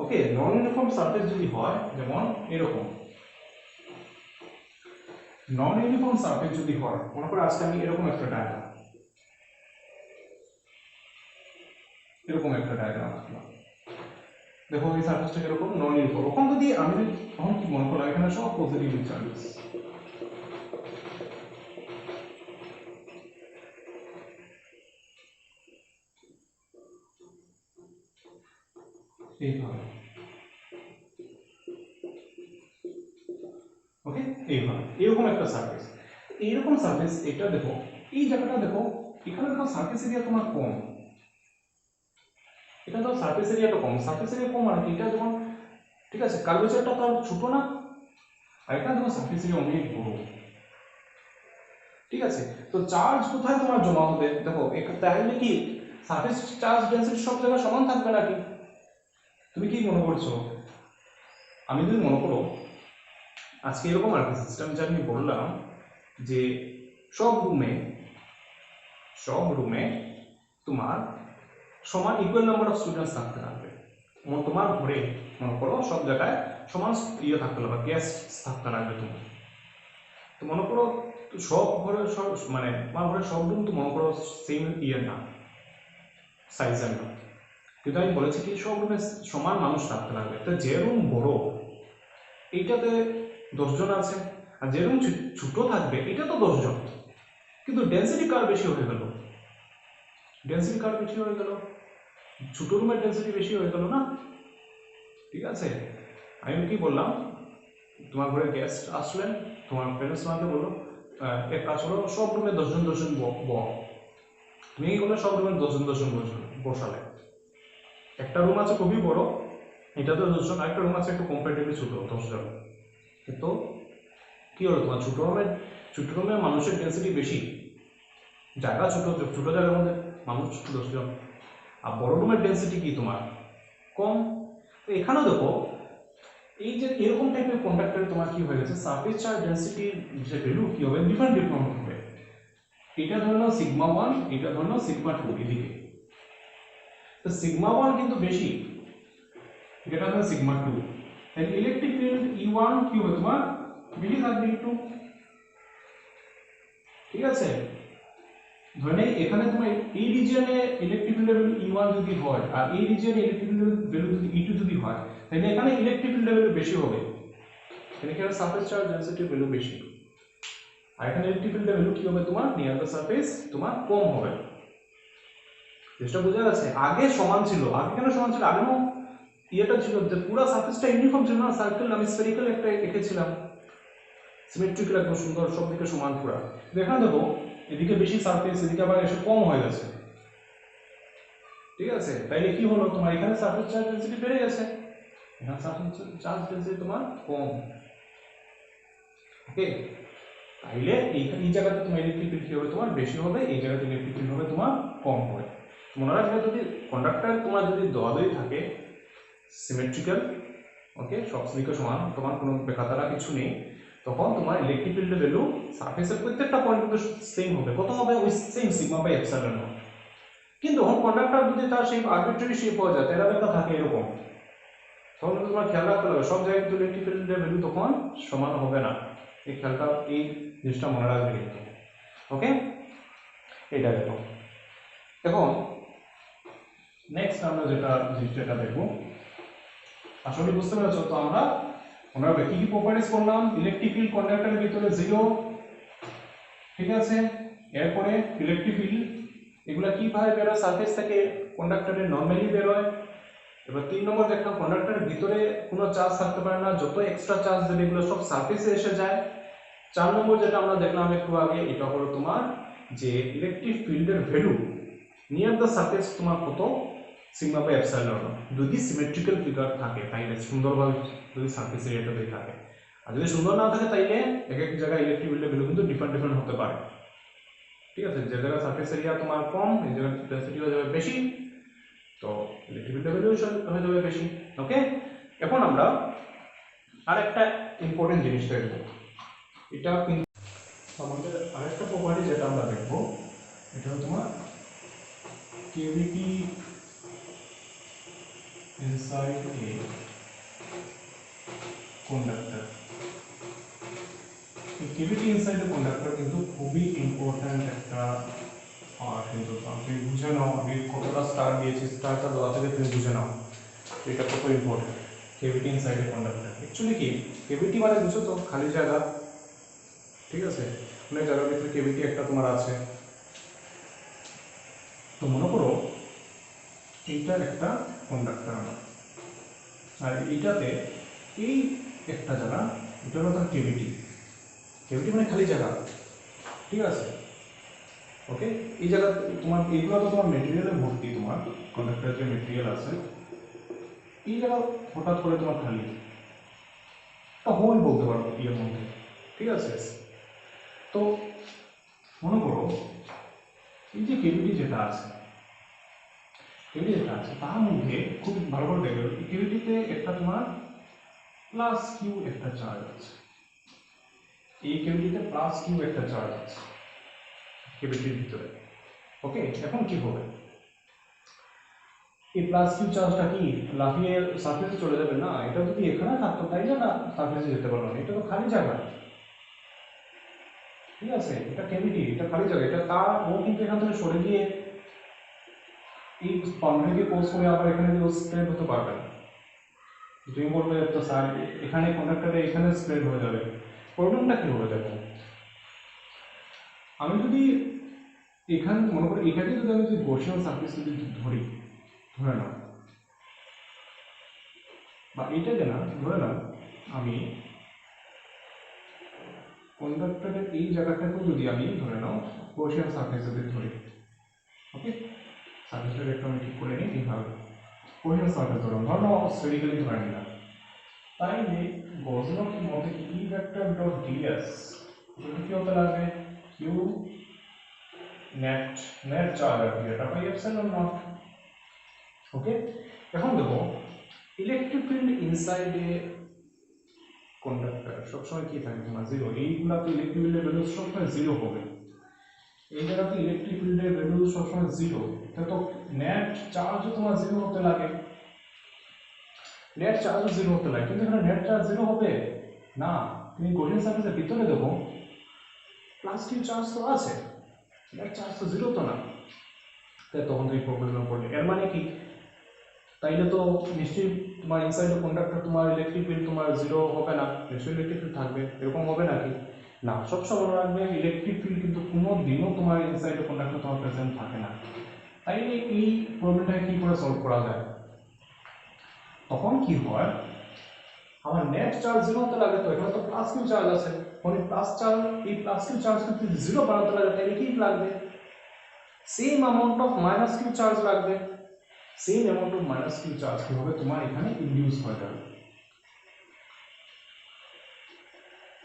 Speaker 1: ওকে, নন ইউনিফর্ম সারফেস যদি হয়, যেমন এরকম নন ইউনিফর্ম সারফেস যদি হয়, মনে করো আজকে আমি এরকম একটা ডায়াগ্রাম আঁকলাম, দেখো এই সারফেসটা এরকম নন ইউনিফর্ম, তখন যদি আমি তখন কি মনে করলাম এখানে সব পজিটিভ চার্জেস, এইভাবে, ওকে, এইভাবে এরকম একটা সারফেস, এইরকম সারফেস, এটা দেখো এই জায়গাটা দেখো, এখানে দেখো সারফেস এরিয়া তোমার কম, এটা তো সারফেস এরিয়াটা কম, সারফেস এরিয়া কম মানে এটা যখন, ঠিক আছে, কার্ভেচারটা তো ছোট না, আর এটা দেখো সারফেস এরিয়া অনেক বড়, ঠিক আছে। তো চার্জ কোথায় তোমার জমা হবে, দেখো তাহলে কি সারফেস চার্জ ডেনসিটি সব জায়গায় সমান থাকবে নাকি, তুমি কি মনে করছো, আমি যদি মনে করো আজকে এরকম আর কি সিস্টেম যে আমি বললাম যে সব রুমে তোমার সমান ইকুয়াল নাম্বার অফ স্টুডেন্টস থাকতে লাগবে, তোমার ঘরে মনে করো সব জায়গায় সমান ইয়ে থাকতে লাগবে, গেস্ট থাকতে লাগবে তোমার, তো মনে করো সব ঘরে সব মানে তোমার ঘরে সব রুম তো মনে করো সেম ইয়ে না, সাইজের না, কিন্তু আমি বলেছি কি সব রুমে সমান মানুষ থাকতে লাগবে, তো যে রুম বড় এইটাতে 10 জন আছে, আর যে রুম ছোট থাকবে এটা তো 10 জন, কিন্তু ডেনসিটি কার বেশি হয়ে গেল, ছোট রুমের ডেনসিটি বেশি হয়ে গেল না, ঠিক আছে। আমি কি বললাম, তোমার ঘরে গেস্ট আসলেন, তোমার প্যারেন্টস তোমাকে বললো এক কাজ করো সব রুমে 10 জন তুমি কি করলে সব রুমে 10 জন বসালে, একটা রুম আছে খুবই বড় এটাতে 10 জন, আরেকটা রুম আছে একটু কম্পারেটিভলি ছোট 10 জন, তো কি হলো তোমার ছোট রুমে মানুষের ডেনসিটি বেশি, জায়গা ছোট জায়গার মধ্যে মানুষ 10 জন, আর বড় রুমের ডেনসিটি কি তোমার কম। তো এখানেও দেখো এই যে এরকম টাইপের কন্ডাক্টরে তোমার কি হয়ে গেছে, সারফেস চার্জ ডেনসিটির যে ভ্যালু কি হবে, ডিফারেন্ট ডিফারেন্ট হবে। এটা ধরে নাও সিগমা 1, এটা ধরে নাও সিগমা 2 এদিকে, তো সিগমা 1 কিন্তু বেশি, এটা হলো সিগমা 2, তাহলে ইলেকট্রিক ফিল্ড E1 কি হবে তোমার বেশি থাকবে একটু, ঠিক আছে। ধরে নেই এখানে তোমার এই রিজিয়নে ইলেকট্রিক ফিল্ড লেভেল E1 যদি হয় আর এই রিজিয়নে ইলেকট্রিক ফিল্ড ভ্যালু যদি E2 যদি হয়, তাহলে এখানে ইলেকট্রিক ফিল্ড লেভেল বেশি হবে, এখানে কি হবে সারফেস চার্জ ডেনসিটির ভ্যালু বেশি, আর এখানে ইলেকট্রিক ফিল্ড ভ্যালু কি হবে তোমার নিয়ার দ্য সারফেস তোমার কম হবে। জিনিসটা বোঝা যাচ্ছে? আগে সমান ছিল, আগে কেন সমান ছিল, আগেও ইয়েটা ছিল যে পুরো সারফেসটা ইউনিফর্ম ছিল না, সার্কেল আমি স্ফেরিক্যাল একটা এঁকেছিলাম, সিমেট্রিক্যাল একদম সুন্দর, সব দিকে সমান পুরো। এখানে দেখো এদিকে বেশি সারফেস, এদিকে আবার এসে কম হয়ে গেছে, ঠিক আছে। তাইলে কি হলো তোমার এখানে সারফেস চার্জ ডেনসিটি বেড়ে গেছে, এখানে সারফেস চার্জ ডেনসিটি তোমার কম, ওকে। তাইলে এই জায়গাতে তোমার ইলেকট্রিক ফিল্ড কি হবে তোমার বেশি হবে, এই জায়গাতে ইলেকট্রিক ফিল্ড হবে তোমার কম হবে। মনে রাখবে যদি কন্ডাক্টর তোমার যদি দোয়াদই থাকে সিমেট্রিক্যাল, ওকে, সব দিকে সমান, তোমার কোনো বেকাতারা কিছু নেই, তখন তোমার ইলেকট্রিক ফিল্ডের ভ্যালু সারফেসের প্রত্যেকটা পয়েন্ট কিন্তু সেম হবে, কত হবে ওই same sigma by epsilon naught. কিন্তু যখন কন্ডাক্টর যদি তার শেপ আরবিট্রারি শেপ হয়ে যায়, তেরা বেকা থাকে এরকম, তখন কিন্তু তোমার খেয়াল রাখতে হবে সব জায়গায় কিন্তু ইলেকট্রিক ফিল্ডের ভ্যালু তখন সমান হবে না, এই খেয়ালটা এই জিনিসটা মনে রাখবে কিন্তু, ওকে। এটা দেখো, এখন নেক্সট আমরা যেটা জিনিসটা দেখবো, আসলে বুঝতে পেরেছো তো আমরা কি কি প্রপার্টিজ করলাম, ইলেকট্রিক ফিল্ড কন্ডাক্টরের ভিতরে 0, ঠিক আছে। এরপরে ইলেকট্রিক ফিল্ড এগুলা কিভাবে বের হয়, সারফেস থেকে কন্ডাক্টরে নরমালি বের হয়। এবার 3 নম্বর দেখলাম কন্ডাক্টরের ভিতরে কোনো চার্জ থাকতে পারে না, যত এক্সট্রা চার্জ দেবে এগুলো সব সারফেসে এসে যায়। 4 নম্বর যেটা আমরা দেখলাম একটু আগে, এটা হলো তোমার যে ইলেকট্রিক ফিল্ডের ভ্যালু নিয়ার দ্য সারফেস তোমার কত, সিগমা বাই এপসাইলন নট, যদি সিমেট্রিক্যাল ফিগার থাকে তাইলে সুন্দরভাবে, যদি সারফেস এরিয়াটা দিয়ে থাকে, আর যদি সুন্দর না থাকে তাইলে এক এক জায়গায় ইলেকট্রিক ফিল্ডের ভ্যালু কিন্তু ডিফারেন্ট ডিফারেন্ট হতে পারে, ঠিক আছে। যে জায়গায় সারফেস এরিয়া তোমার কম, এই জায়গায় ডেনসিটি হয়ে যাবে বেশি, তো ইলেকট্রিক ফিল্ডের ভ্যালু হয়ে যাবে বেশি, ওকে। এখন আমরা আরেকটা ইম্পর্টেন্ট জিনিস দেখব, এটা কিন্তু আমাদের আরেকটা প্রপার্টি যেটা আমরা দেখব, এটা হলো তোমার কেভিটি inside a conductor। কেভিটি inside a conductor কিন্তু খুবই ইম্পর্ট্যান্ট একটা পার্ট, কিন্তু তুমি বুঝে নাও আমি কতটা স্টার দিয়েছি, স্টারটা দেওয়া থেকে তুমি বুঝে নাও এটা কত important. কেভিটি inside a conductor actually কি, কেভিটি মানে বুঝো তো খালি জায়গা, ঠিক আছে, অনেক জায়গার ভিতরে কেভিটি একটা তোমার আছে। তো মনে করো এইটা একটা কন্ডাক্টর আমার, আর এইটাতে এই একটা জায়গা, এটা হলো তার কেভিটি, কেভিটি মানে খালি জায়গা, ঠিক আছে, ওকে। এই জায়গা তোমার এইগুলো তো তোমার মেটেরিয়ালে ভর্তি, তোমার কন্ডাক্টরের যে মেটেরিয়াল আছে, এই জায়গা হঠাৎ করে তোমার খালি একটা হোল বলতে পারো এর মধ্যে, ঠিক আছে। তো মনে করো এই যে কেভিটি যেটা আছে, কেভিটি যেটা আছে তার মধ্যে খুব ভালো করে দেখবে, কেভিটিতে একটা তোমার প্লাস কিউ একটা চার্জ আছে, এই কেভিটিতে প্লাস কিউ একটা চার্জ আছে কেভিটির ভিতরে, ওকে। এখন কি হবে, এই প্লাস কিউ চার্জটা কি লাফিয়ে সারফেসে চলে যাবে না, এটা যদি এখানে থাকতো তাইলে না সারফেসে যেতে পারলো না, এটা তো খালি জায়গা, ঠিক আছে, এটা কেভিটি, এটা খালি জায়গা, এটা তার ও কিন্তু এখান থেকে সরে গিয়ে এই বাউন্ডারিকে ক্রস করে আবার এখানে দিয়ে স্প্রেড হতে পারবে না। তুমি বলবে তো স্যার এখানে কন্ডাক্টরে এখানে স্প্রেড হয়ে যাবে, প্রবলেমটা কি হবে দেখো, আমি যদি এখানে মনে করি এটাকে যদি আমি যদি গসিয়ান সারফেস যদি ধরি, ধরে নাও, বা এইটাকে না ধরে নাও আমি কন্ডাক্টরের এই জায়গাটাকেও যদি আমি ধরে নাও গসিয়ান সারফেস যদি ধরি, ওকে, সারফেসটা একটু আমি ঠিক করে নিই এইভাবে, গসিয়ান সারফেস ধরলাম, ধরে নাও স্ফেরিক্যালি ধরে নিলাম, তাইলে গসিয়ান মধ্যে ই ভেক্টর ডট ডিএস এটা কি হতে লাগবে, কিউ নেট নেট চার্জ আর কি, এটা বাই এপসাইলন নট, ওকে। এখন দেখো electric field inside a conductor সবসময় কি থাকে তোমার জিরো, এইগুলাতে ইলেকট্রিক ফিল্ডের ভ্যালু সবসময় জিরো হবে, এই জায়গাতে ইলেকট্রিক ফিল্ডের ভ্যালু সবসময় জিরো, তো নেট চার্জও তোমার জিরো হতে লাগে, নেট চার্জও জিরো হতে লাগে, কিন্তু এখানে নেট চার্জ জিরো হবে না, তুমি গঠিন সারফেসের ভিতরে দেখো প্লাস কিউ চার্জ তো আছে, নেট চার্জ তো জিরো তো না, তাই তখন তুমি প্রবলেমে পড়লে, এর মানে কি, তাইলে তো নিশ্চয়ই তোমার ইনসাইড দ্য কন্ডাক্টর তোমার ইলেকট্রিক ফিল্ড তোমার জিরো হবে না, নিশ্চয়ই ইলেকট্রিক ফিল্ড থাকবে, এরকম হবে নাকি না, সবসময় মনে রাখবে ইলেকট্রিক ফিল্ড কিন্তু কোনো দিনও তোমার ইনসাইড দ্য কন্ডাক্টর তোমার প্রেজেন্ট থাকে না। তাইলে এই প্রবলেমটাকে কি করে সলভ করা যায়, তখন কি হয়, আমার নেট চার্জ জিরো হতে লাগে, তো এখানে তো প্লাস কিউ চার্জ আছে, মানে প্লাস চার্জ, এই প্লাস কিউ চার্জ কিন্তু জিরো বানাতে লাগে, তাইলে কি লাগবে, same amount of minus Q charge লাগবে, same amount of minus Q charge কি হবে তোমার এখানে ইনডিউস হয়ে যাবে,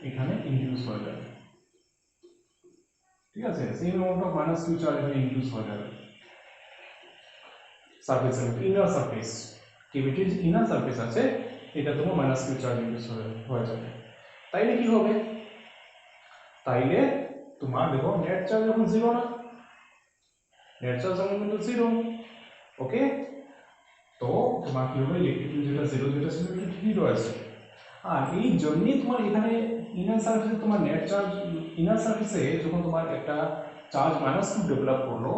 Speaker 1: এখানে ইনডিউস হয়ে যাবে, ঠিক আছে, same amount of minus Q charge এখানে ইনডিউস হয়ে যাবে সারফেসের ইনার সারফেস, কেভিটির ইনার সারফেস আছে, এটা তোমার মাইনাস কিউ চার্জ ইনডিউস হয়ে যাবে, তাইলে কি হবে, তাইলে তোমার দেখো নেট চার্জ যখন জিরো না, নেট চার্জ যখন কিন্তু জিরো, ওকে, তো তোমার কি হবে ইলেকট্রিক ফিল্ড যেটা জিরো যেটা ছিল এটা ঠিকই রয়েছে, আর এই জন্যই তোমার এখানে ইনার সারফেসে তোমার নেট চার্জ, ইনার সারফেসে যখন তোমার একটা চার্জ মাইনাস কিউ ডেভেলপ করলো,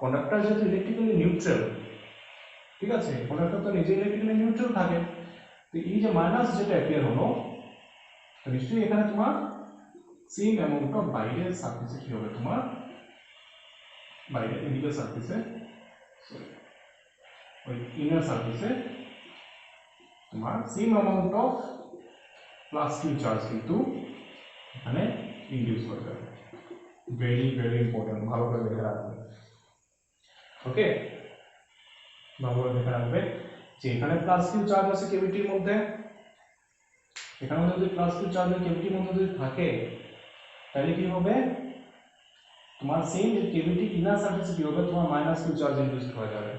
Speaker 1: কন্ডাক্টর যেহেতু ইলেকট্রিক্যালি নিউট্রাল, ঠিক আছে, কন্ডাক্টর তো নিজে ইলেকট্রিক্যালি নিউট্রাল থাকে, তো এই যে মাইনাস যেটা অ্যাপিয়ার হলো, নিশ্চয়ই এখানে তোমার সেম অ্যামাউন্ট অফ বাইরের সারফেসে কি হবে তোমার, বাইরের এদিকের সারফেসে, ওই ইনার সারফেসে তোমার same amount of plus Q charge কিন্তু এখানে ইনডিউস হয়ে যাবে, ভেরি ভেরি ইম্পর্টেন্ট, ভালো করে দেখে রাখবে, ওকে, ভালো করে দেখে রাখবে যে এখানে প্লাস কিউ চার্জ আছে কেভিটির মধ্যে, এখানে যদি প্লাস কিউ চার্জ কেভিটির মধ্যে যদি থাকে, তাহলে কি হবে তোমার সেম কেভিটি ইনার সারফেসে কি হবে তোমার মাইনাস কিউ চার্জ ইনডিউস হয়ে যাবে,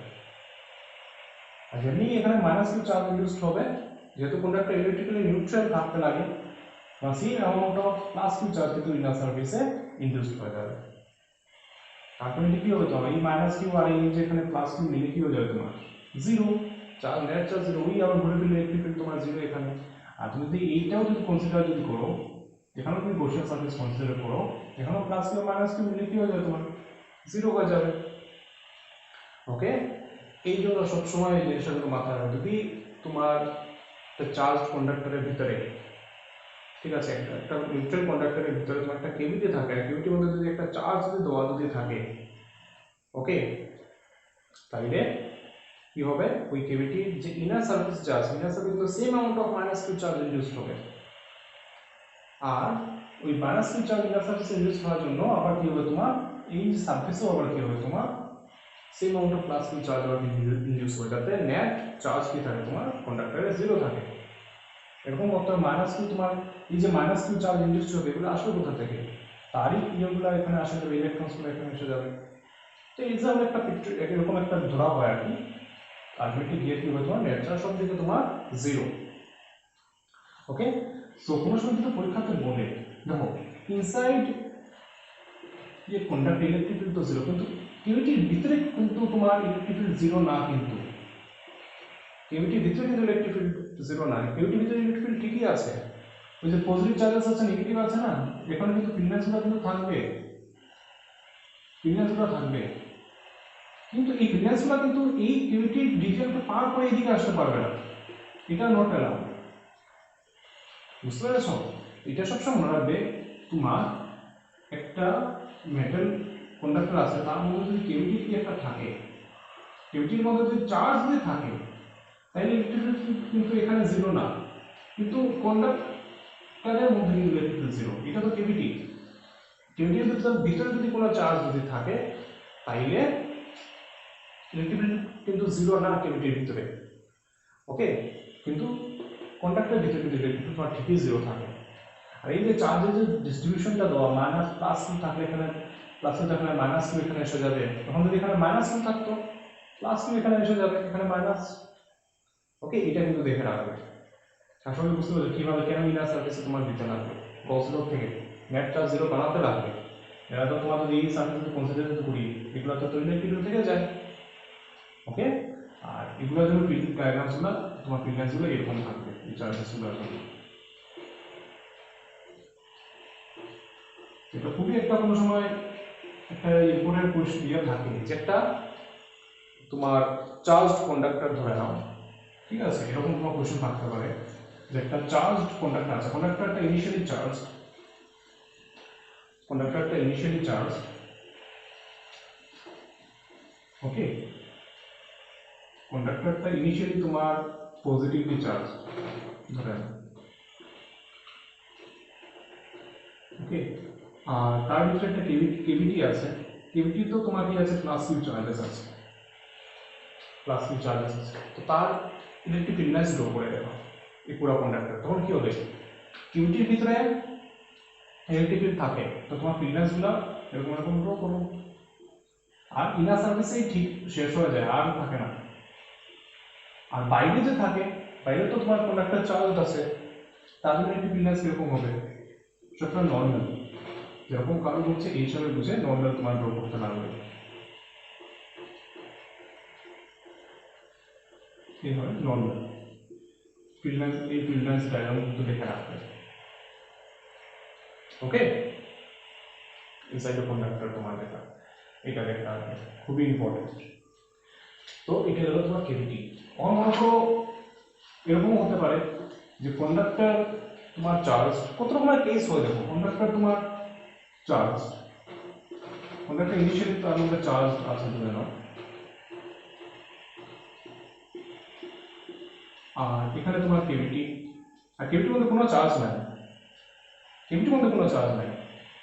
Speaker 1: আর যেমনি এখানে মাইনাস কিউ চার্জ ইনডিউস হবে, যেহেতু কন্ডাক্টর ইলেকট্রিক্যালি নিউট্রাল থাকতে লাগে, same amount of plus Q charge কিন্তু ইনার সারফেসে ইনডিউস হয়ে যাবে, তারপরে কি হবে তোমার এই মাইনাস কিউ আর এই যে এখানে প্লাস কিউ মিলে কি হয়ে যাবে তোমার zero, charge net charge zero, ওই আবার ঘুরে ফিরে ইলেকট্রিক ফিল্ড তোমার জিরো এখানে, আর তুমি যদি এইটাও যদি কনসিডার যদি করো, এখানেও তুমি গaussian সারফেস কনসিডার করো, এখানেও প্লাস কিউ মাইনাস কিউ মিলে কি হয়ে যাবে তোমার জিরো হয়ে যাবে, ওকে, এই জন্য সবসময় এই জিনিসটা মাথায় রাখবে, যদি তোমার একটা চার্জ কন্ডাক্টরের ভিতরে, ঠিক আছে, একটা নিউট্রাল কন্ডাক্টরের ভিতরে তোমার একটা কেভিটি থাকে, কেভিটির মধ্যে যদি একটা চার্জ যদি দেওয়া যদি থাকে, ওকে, তাইলে কি হবে ওই কেভিটির যে inner surface charge, inner surface কিন্তু same amount of minus Q charge induce হবে, আর ওই মাইনাস কিউ চার্জ ইনার সারফেসে ইনডিউস হওয়ার জন্য আবার কি হবে তোমার এই যে সারফেসেও আবার কি হবে তোমার same amount of plus Q charge আবার ইনডিউস হবে, যাতে নেট চার্জ কি থাকে তোমার কন্ডাক্টরে জিরো থাকে, এরকম করতে হবে, মাইনাস কিউ তোমার এই যে মাইনাস কিউ চার্জ ইনডিউস হবে এগুলো আসবে কোথা থেকে, তারই ইয়েগুলো এখানে আসে যাবে, ইলেকট্রনসগুলো এখানে এসে যাবে, তো এই যে একটা পিকচার এরকম একটা ধরা হয় আর কি, আলটিমেটলি গিয়ে কি হবে তোমার নেট চার্জ সব দিকে তোমার জিরো, ওকে, সো কোনো সময় কিন্তু পরীক্ষাতে বলে দেখো ইনসাইড ये কন্ডাক্ট ইলেকট্রিক ফিল্ড তো জিরো, কিন্তু কেভিটির ভিতরে কিন্তু তোমার ইলেকট্রিক ফিল্ড জিরো না, কিন্তু কেভিটির ভিতরে কিন্তু ইলেকট্রিক ফিল্ড জিরো না, কেভিটির ভিতরে ইলেকট্রিক ফিল্ড ঠিকই আছে, ওই যে পজিটিভ চার্জেস আছে নেগেটিভ আছে না, এখানে কিন্তু ফিল্ডনেসগুলো কিন্তু থাকবে, ফিল্ডনেসগুলো থাকবে, কিন্তু এই ফিল্ডনেসগুলো কিন্তু এই কেভিটির রিজিয়নকে পার করে এদিকে আসতে পারবে না, এটা নট অ্যালাউড, বুঝতে পেরেছ, এটা সবসময় মনে রাখবে, তোমার একটা মেটাল কন্ডাক্টর আছে তার মধ্যে যদি কেভিটি কি একটা থাকে, কেভিটির মধ্যে যদি চার্জ যদি থাকে, তাহলে ইলেকট্রিক ফিল্ড কিন্তু এখানে জিরো না, কিন্তু কন্ডাক্টরের মধ্যে কিন্তু ইলেকট্রিক ফিল্ড জিরো, এটা তো কেভিটি, কেভিটির ভিতরে যদি কোনো চার্জ যদি থাকে তাইলে ইলেকট্রিক ফিল্ড কিন্তু জিরো না কেভিটির ভিতরে, ওকে, কিন্তু কন্ডাক্টরের ভিতরে কিন্তু ইলেকট্রিক ফিল্ড ঠিকই জিরো থাকে, আর এই যে চার্জের যে ডিস্ট্রিবিউশনটা দেওয়া মাইনাস প্লাস কিউ থাকলে এখানে প্লাস কিউ থাকলে মাইনাস কিউ এখানে এসে যাবে, তখন যদি এখানে মাইনাস কিউ থাকতো প্লাস কিউ এখানে এসে যাবে, এখানে মাইনাস, ওকে, এটা কিন্তু দেখে রাখবে, আসলে বুঝতে পারছো কিভাবে কেন ইনার সার্ফেসে তোমার দিতে লাগবে গস ল থেকে নেট চার্জ জিরো বানাতে লাগবে। এরা তো তোমার যদি এই সার্ফেসে কনসিডার করি এগুলো তো ইলেকট্রিক ফিল্ড থেকে যায়। ওকে, আর এগুলো যখন ফিল্ড ডায়াগ্রামসগুলো তোমার ফিল্ড লাইনসগুলো এরকম থাকবে এই চার্জেসগুলোর জন্য। এটা খুবই একটা কোনো সময় একটা ইম্পর্টেন্ট কোয়েশ্চেন দিয়ে থাকে যে একটা তোমার চার্জড কন্ডাক্টর ধরে নাও, ঠিক আছে, এরকম তোমার কোয়েশ্চেন থাকতে পারে যে একটা চার্জড কন্ডাক্টর আছে, কন্ডাক্টরটা ইনিশিয়ালি চার্জ, ওকে, কন্ডাক্টরটা ইনিশিয়ালি তোমার পজিটিভলি চার্জ ধরে নাও, ওকে, আর তার ভিতরে একটা কেভিটি আছে, কেভিটি তো তোমার কি আছে প্লাস কিউ চার্জেস আছে, তো তার ইলেকট্রিক ফিল্ড লাইন্স ড্র করে দেওয়া এই পুরো কন্ডাক্টর, তখন কি হবে কিউটির ভিতরে ইলেকট্রিক ফিল্ড থাকে তো তোমার ফিল্ড লাইন্সগুলো এরকম এরকম ড্র করো, আর ইনার সার্ফেসেই ঠিক শেষ হয়ে যায় আর থাকে না। আর বাইরে যে থাকে, বাইরে তো তোমার কন্ডাক্টর চার্জ আছে, তার জন্য একটি ফিল্ড লাইন্স কিরকম হবে সেটা নর্মাল, যেরকম কারো বলছে এই হিসাবে বুঝে নর্মাল তোমার ড্র করতে লাগবে, এইভাবে নর্মাল ফিল্ড লাইন্স, এই ফিল্ড লাইন্স ডায়াগ্রাম কিন্তু দেখে রাখবে। ওকে, ইনসাইড কন্ডাক্টর তোমার দেখা এটা দেখা খুবই ইম্পর্টেন্ট। তো এটা হলো তোমার কেভিটি। অন্য এরকম হতে পারে যে কন্ডাক্টর তোমার চার্জ, কত রকমের কেস হয়ে দেখো, কন্ডাক্টর তোমার চার্জ, কন্ডাক্টর ইনিশিয়ালি তার মধ্যে চার্জ আছে ধরে নাও, আর এখানে তোমার কেভিটি, আর কেভিটির মধ্যে কোনো চার্জ নাই, কেভিটির মধ্যে কোনো চার্জ নাই,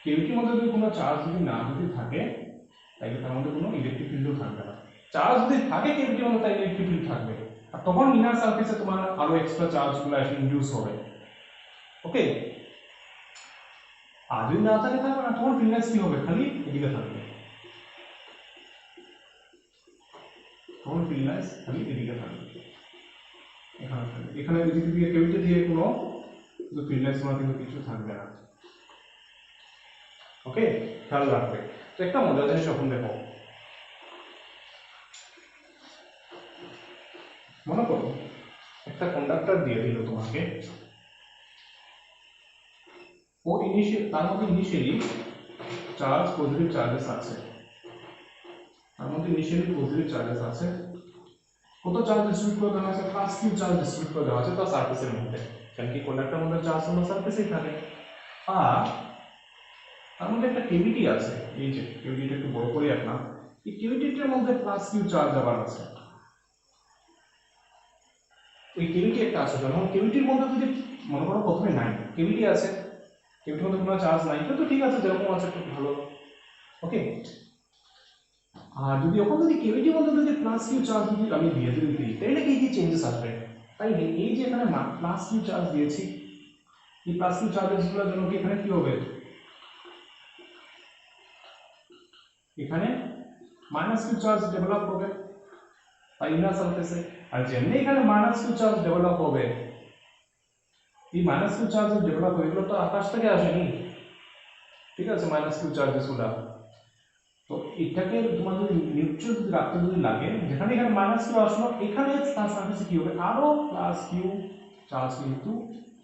Speaker 1: কেভিটির মধ্যে যদি কোনো চার্জ যদি না যদি থাকে তাহলে তার মধ্যে কোনো ইলেকট্রিক ফিল্ডও থাকবে না, চার্জ যদি থাকে কেভিটির মধ্যে তাই ইলেকট্রিক ফিল্ড থাকবে, আর তখন ইনার সারফেসে তোমার আরো এক্সট্রা চার্জগুলো এসে ইনডিউস হবে। ওকে, আর যদি না থাকে থাকবে না, তখন ফিল্ড লাইন্স কি হবে খালি এদিকে থাকবে, তখন ফিল্ড লাইন্স খালি এদিকে থাকবে, এখানে থাকবে, এখানে এদিকে দিয়ে কেভিটি দিয়ে কোনো ফিল্ড লাইন্স তোমার কিন্তু কিছু থাকবে না। ওকে, খেয়াল রাখবে। তো একটা মজার জিনিস এখন দেখো, মনে করো একটা কন্ডাক্টর দিয়ে দিল তোমাকে, ও তার মধ্যে ইনিশিয়ালি চার্জ পজিটিভ চার্জেস আছে, কত চার্জ ডিস্ট্রিবিউট করে দেওয়া আছে, প্লাস কিউ চার্জ ডিস্ট্রিবিউট করে দেওয়া আছে তার সারফেসের মধ্যে, কারণ কি কন্ডাক্টরের মধ্যে চার্জ হলো সারফেসেই থাকে, আর তার মধ্যে একটা কেভিটি আছে, এই যে কেভিটিটা একটু বড় করে রাখলাম, এই কেভিটিটার মধ্যে প্লাস কিউ চার্জ আবার আছে, ওই কেভিটি একটা আছে, যখন কেভিটির মধ্যে যদি মনে করো প্রথমে নাই, কেভিটি আছে, কেভিটির মধ্যে কোনো চার্জ নাই, তো ঠিক আছে যেরকম আছে খুব ভালো। ওকে, আর যদি ওখানে যদি কেভিটির মধ্যে যদি প্লাস কিউ চার্জ যদি আমি দিয়ে দিই তাহলে কি চেঞ্জেস আসবে, তাই এই যে এখানে প্লাস কিউ চার্জ দিয়েছি, এই প্লাস কিউ চার্জেসগুলোর জন্য কি এখানে কি হবে, এখানে মাইনাস কিউ চার্জ ডেভেলপ হবে তাই ইনার সারফেসে, আর যেমনি এখানে মাইনাস কিউ চার্জ ডেভেলপ হবে, এই মাইনাস কিউ চার্জ ডেভেলপ হবে, এগুলো তো আকাশ থেকে আসেনি, ঠিক আছে, মাইনাস কিউ চার্জেসগুলো, তো এটাকে তোমার যদি নিউট্রাল যদি রাখতে যদি লাগে, যেখানে এখানে মাইনাস কিউ আসলো, এখানে তার সারফেসে কি হবে আরো প্লাস কিউ চার্জ কিন্তু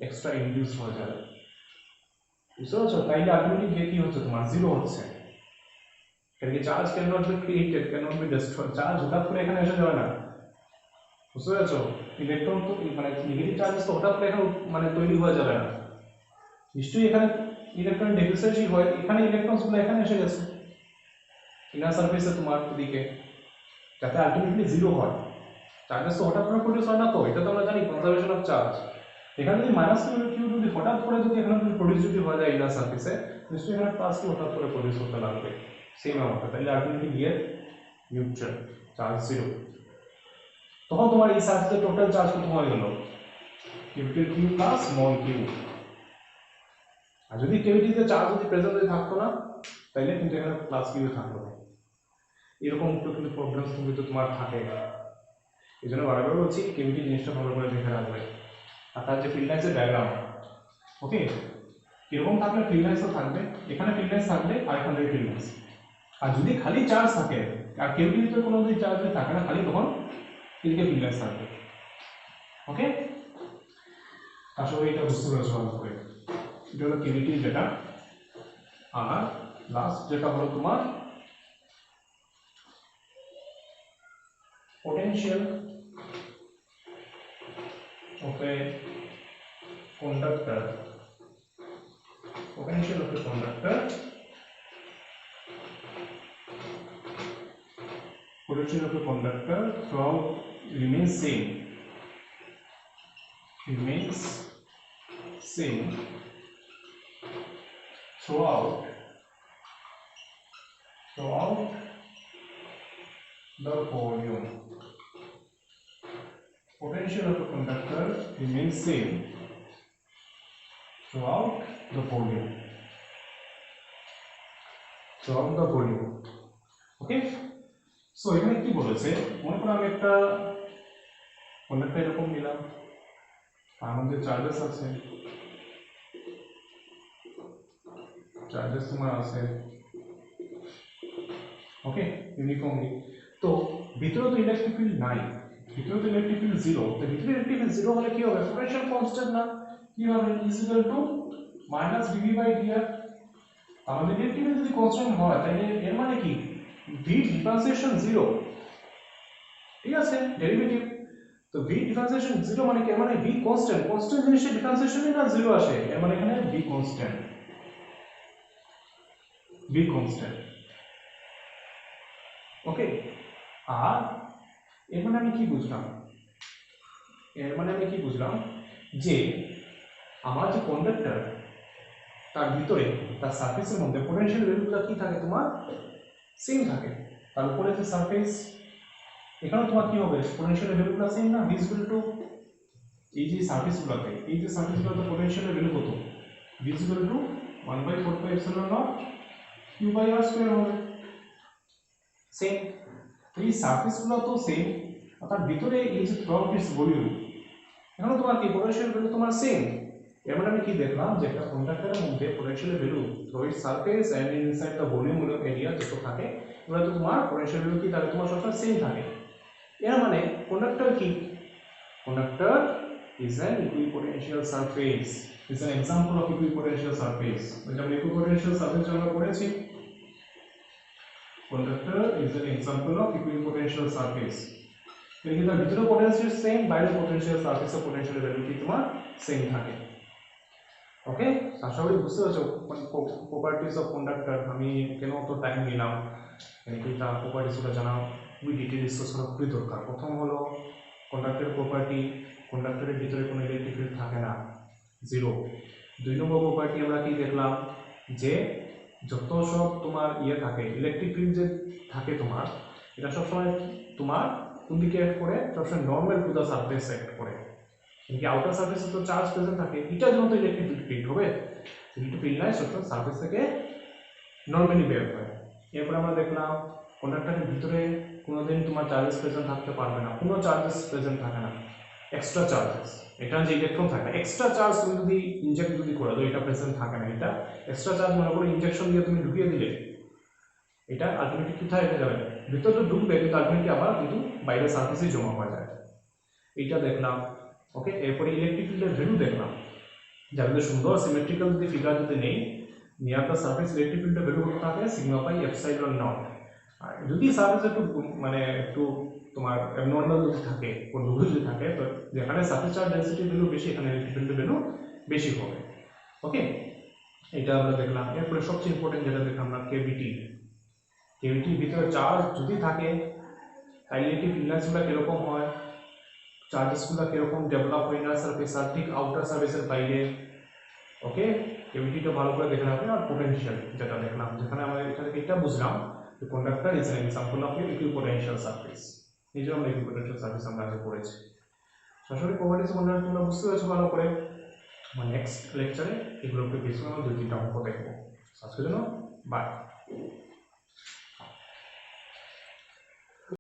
Speaker 1: এক্সট্রা ইনডিউস হয়ে যাবে, বুঝতে পারছো, তাইলে আলটিমেটলি গিয়ে কি হচ্ছে তোমার জিরো হচ্ছে, কারণ কি charge can not be created, can not be destroyed, charge হঠাৎ করে এখানে এসে যাবে না, বুঝতে পারছো, ইলেকট্রন তো মানে নেগেটিভ চার্জেস তো হঠাৎ করে এখানে মানে তৈরি হয়ে যাবে না, নিশ্চয়ই এখানে ইলেকট্রন ডেফিসিয়েন্সি হয়, এখানে ইলেকট্রনসগুলো এখানে এসে গেছে ইনার সারফেসে তোমার দিকে, যাতে আলটিমেটলি জিরো হয়, চার্জেস তো হঠাৎ করে প্রডিউস হয় না, তো এটা তো আমরা জানি কনজারভেশন অফ চার্জ, এখানে যদি মাইনাস কিউ যদি হঠাৎ করে যদি এখানে যদি প্রডিউস যদি হয়ে যায় ইনার সারফেসে, নিশ্চয়ই এখানে প্লাস কিউ হঠাৎ করে প্রডিউস করতে লাগবে সেম অ্যামাউন্টটা, তাহলে আলটিমেটলি গিয়ে নিউট্রাল চার্জ জিরো, তখন তোমার এই সারফেসে টোটাল চার্জ কত হয়ে গেল capital Q plus small Q, আর যদি কেভিটিতে চার্জ যদি প্রেজেন্ট যদি থাকতো না তাইলে কিন্তু এখানে প্লাস কিউ থাকতো না, এরকম কিন্তু প্রবলেম কিন্তু তোমার থাকে, এই জন্য বারবার বলছি কেভিটি জিনিসটা ভালো করে দেখে রাখবে। আর তার যে ফিল্ড লাইন্সের ডায়াগ্রাম। ওকে, এরকম থাকলে ফিল্ড লাইন্স তো থাকবে, এখানে ফিল্ড লাইন্স থাকলে আর এখান থেকে ফিল্ড লাইন্স। আর যদি খালি চার্জ থাকে আর কেভিটির ভিতরে কোনো যদি চার্জ থাকে না খালি, তখন এদিকে ফিল্ড লাইন্স থাকবে। ওকে, আশা করি এটা বুঝতে পেরেছো ভালো করে। এটা হলো কেভিটির যেটা। আর লাস্ট যেটা হলো তোমার potential of a conductor, potential of a conductor, potential of a conductor throughout remains same throughout the volume. Potential of a conductor remains same throughout the volume. Okay, so এখানে কি বলেছে, মনে করো আমি একটা কন্ডাক্টর এরকম নিলাম, তার মধ্যে চার্জেস আছে, তোমার আছে। ওকে, ইউনিফর্মলি। তো ভিতরে তো ইলেকট্রিক ফিল্ড নাই, ভিতরে তো ইলেকট্রিক ফিল্ড জিরো। তো ভিতরে ইলেকট্রিক ফিল্ড জিরো হলে কি হবে, পোটেনশিয়াল কনস্ট্যান্ট না, কি হবে, equal to minus dV by dr. আমাদের ইলেকট্রিক ফিল্ড যদি কনস্ট্যান্ট হয় তাহলে এর মানে কি, ভি ডিফারেন্সিয়েশন জিরো। ঠিক আছে, ডেরিভেটিভ। তো ভি ডিফারেন্সিয়েশন জিরো মানে কি, মানে ভি কনস্ট্যান্ট, কনস্ট্যান্ট জিনিসের ডিফারেন্সিয়েশনই না জিরো আসে, এর মানে এখানে ভি কনস্ট্যান্ট। ওকে, আর এর মানে আমি কি বুঝলাম, যে আমার যে কন্ডাক্টর তার ভিতরে তার সারফেসের মধ্যে পোটেনশিয়াল ভ্যালুগুলো কি থাকে, তোমার সেম থাকে। তার উপরে যে সারফেস, এখানে তোমার কি হবে, পোটেনশিয়াল ভ্যালুগুলো সেম না, ভিজিবল টু এই যে সারফেসগুলোতে, পোটেনশিয়াল ভ্যালু কত, ভিজিবল টু 1/4πε0 q/r স্কয়ার হবে, সেম। এই সারফেসগুলো তো সেম, আর তার ভিতরে এই যে থ্রুআউট ইটস ভলিউম, এখানে তোমার কি পোটেনশিয়াল ভ্যালু তোমার সেম। এর মানে আমি কি দেখলাম, যে একটা কন্ডাক্টরের মধ্যে potential value through its surface and inside the volume area যত থাকে, এগুলো তো তোমার পোটেনশিয়াল ভ্যালু কি থাকে, তোমার সবসময় সেম থাকে। এর মানে কন্ডাক্টর কি, conductor is an equipotential surface, is an example of equipotential surface। যেমন equipotential surface আমরা পড়েছি, conductor is an example of equipotential surface। কিন্তু তার ভিতরে পোটেনশিয়াল সেম, বাইরে পোটেনশিয়াল সারফেসে পোটেনশিয়াল ভ্যালু কি তোমার সেম থাকে। ওকে, আশা করি বুঝতে পারছো প্রপার্টিজ অফ কন্ডাক্টর। আমি কেন অত টাইম নিলাম, এটা প্রপার্টিসগুলো জানা খুবই ডিটেল ডিসকাস করা খুবই দরকার। প্রথম হলো কন্ডাক্টরের প্রপার্টি, কন্ডাক্টরের ভিতরে কোনো ইলেকট্রিক ফিল্ড থাকে না, জিরো। 2 নম্বর প্রপার্টি আমরা কি দেখলাম, যে যত সব তোমার থাকে ইলেকট্রিক ফিল্ড যে থাকে তোমার, এটা সবসময় তোমার কোন দিকে অ্যাক্ট করে, সবসময় normal to the surface act করে। কিন্তু আউটার সারফেসে তো চার্জ প্রেজেন্ট থাকে, এটার জন্য তো ইলেকট্রিক ফিল্ড হবে। ইলেকট্রিক ফিল্ড নাই সবসময় সারফেস থেকে নর্মালি বের হয়। এরপর আমরা দেখলাম কন্ডাক্টরের ভিতরে কোনোদিন তোমার চার্জেস প্রেজেন্ট থাকতে পারবে না, কোনো চার্জেস প্রেজেন্ট থাকে না, এক্সট্রা চার্জেস। এটা যে ইলেকট্রন থাকে না, এক্সট্রা চার্জ তুমি যদি ইনজেক্ট করো তো এটা প্রেজেন্ট থাকে না। এটা এক্সট্রা চার্জ মনে করো ইনজেকশন দিয়ে তুমি ঢুকিয়ে দিলে, এটা আলটিমেটলি কোথায় যাবে, ভিতরে তো ঢুকবে, কিন্তু আলটিমেটলি আবার কিন্তু বাইরে সারফেসেই জমা হয়ে যায়। এইটা দেখলাম। ওকে, এরপরে ইলেকট্রিক ফিল্ডের ভ্যালু দেখলাম, যাদের সুন্দর সিমেট্রিক্যাল যদি ফিগার যদি নেই, নিয়ার দ্য সারফেস ইলেকট্রিক ফিল্ডের ভ্যালু কত থাকে, সিগমা পাই এপসাইলন নট। আর যদি সারফেস একটু একটু তোমার অ্যাবনর্মাল যদি থাকে, গন্ডগোল যদি থাকে, তো যেখানে সারফেস চার্জ ডেনসিটি ভ্যালু বেশি, এখানে ইলেকট্রিক ফিল্ডের ভ্যালু বেশি হবে। ওকে, এটা আমরা দেখলাম। এরপরে সবচেয়ে ইম্পর্টেন্ট যেটা দেখলাম আমরা, কেভিটির ভিতরে চার্জ যদি থাকে তাহলে ইলেকট্রিক ফিল্ডগুলো কিরকম হয়, চার্জেসগুলো কিরকম ডেভেলপ হয় ইনার সারফেস আর ঠিক আউটার সারফেসের বাইরে। ওকে, কেভিটিটা ভালো করে দেখে রাখবে। আর পোটেনশিয়াল যেটা দেখলাম, যেখানে আমরা এখানে এটা বুঝলাম যে conductor is an example of equipotential surface. এই যে আমরা ইকুইপোটেনশিয়াল সারফেস আমরা আগে পড়েছি। সরাসরি প্রপার্টিজ কন্ডাক্টর তোমরা বুঝতে পারছো ভালো করে। নেক্সট লেকচারে এগুলোকে বেশি আমরা 2-3টা অঙ্ক দেখবো। আজকের জন্য বাই।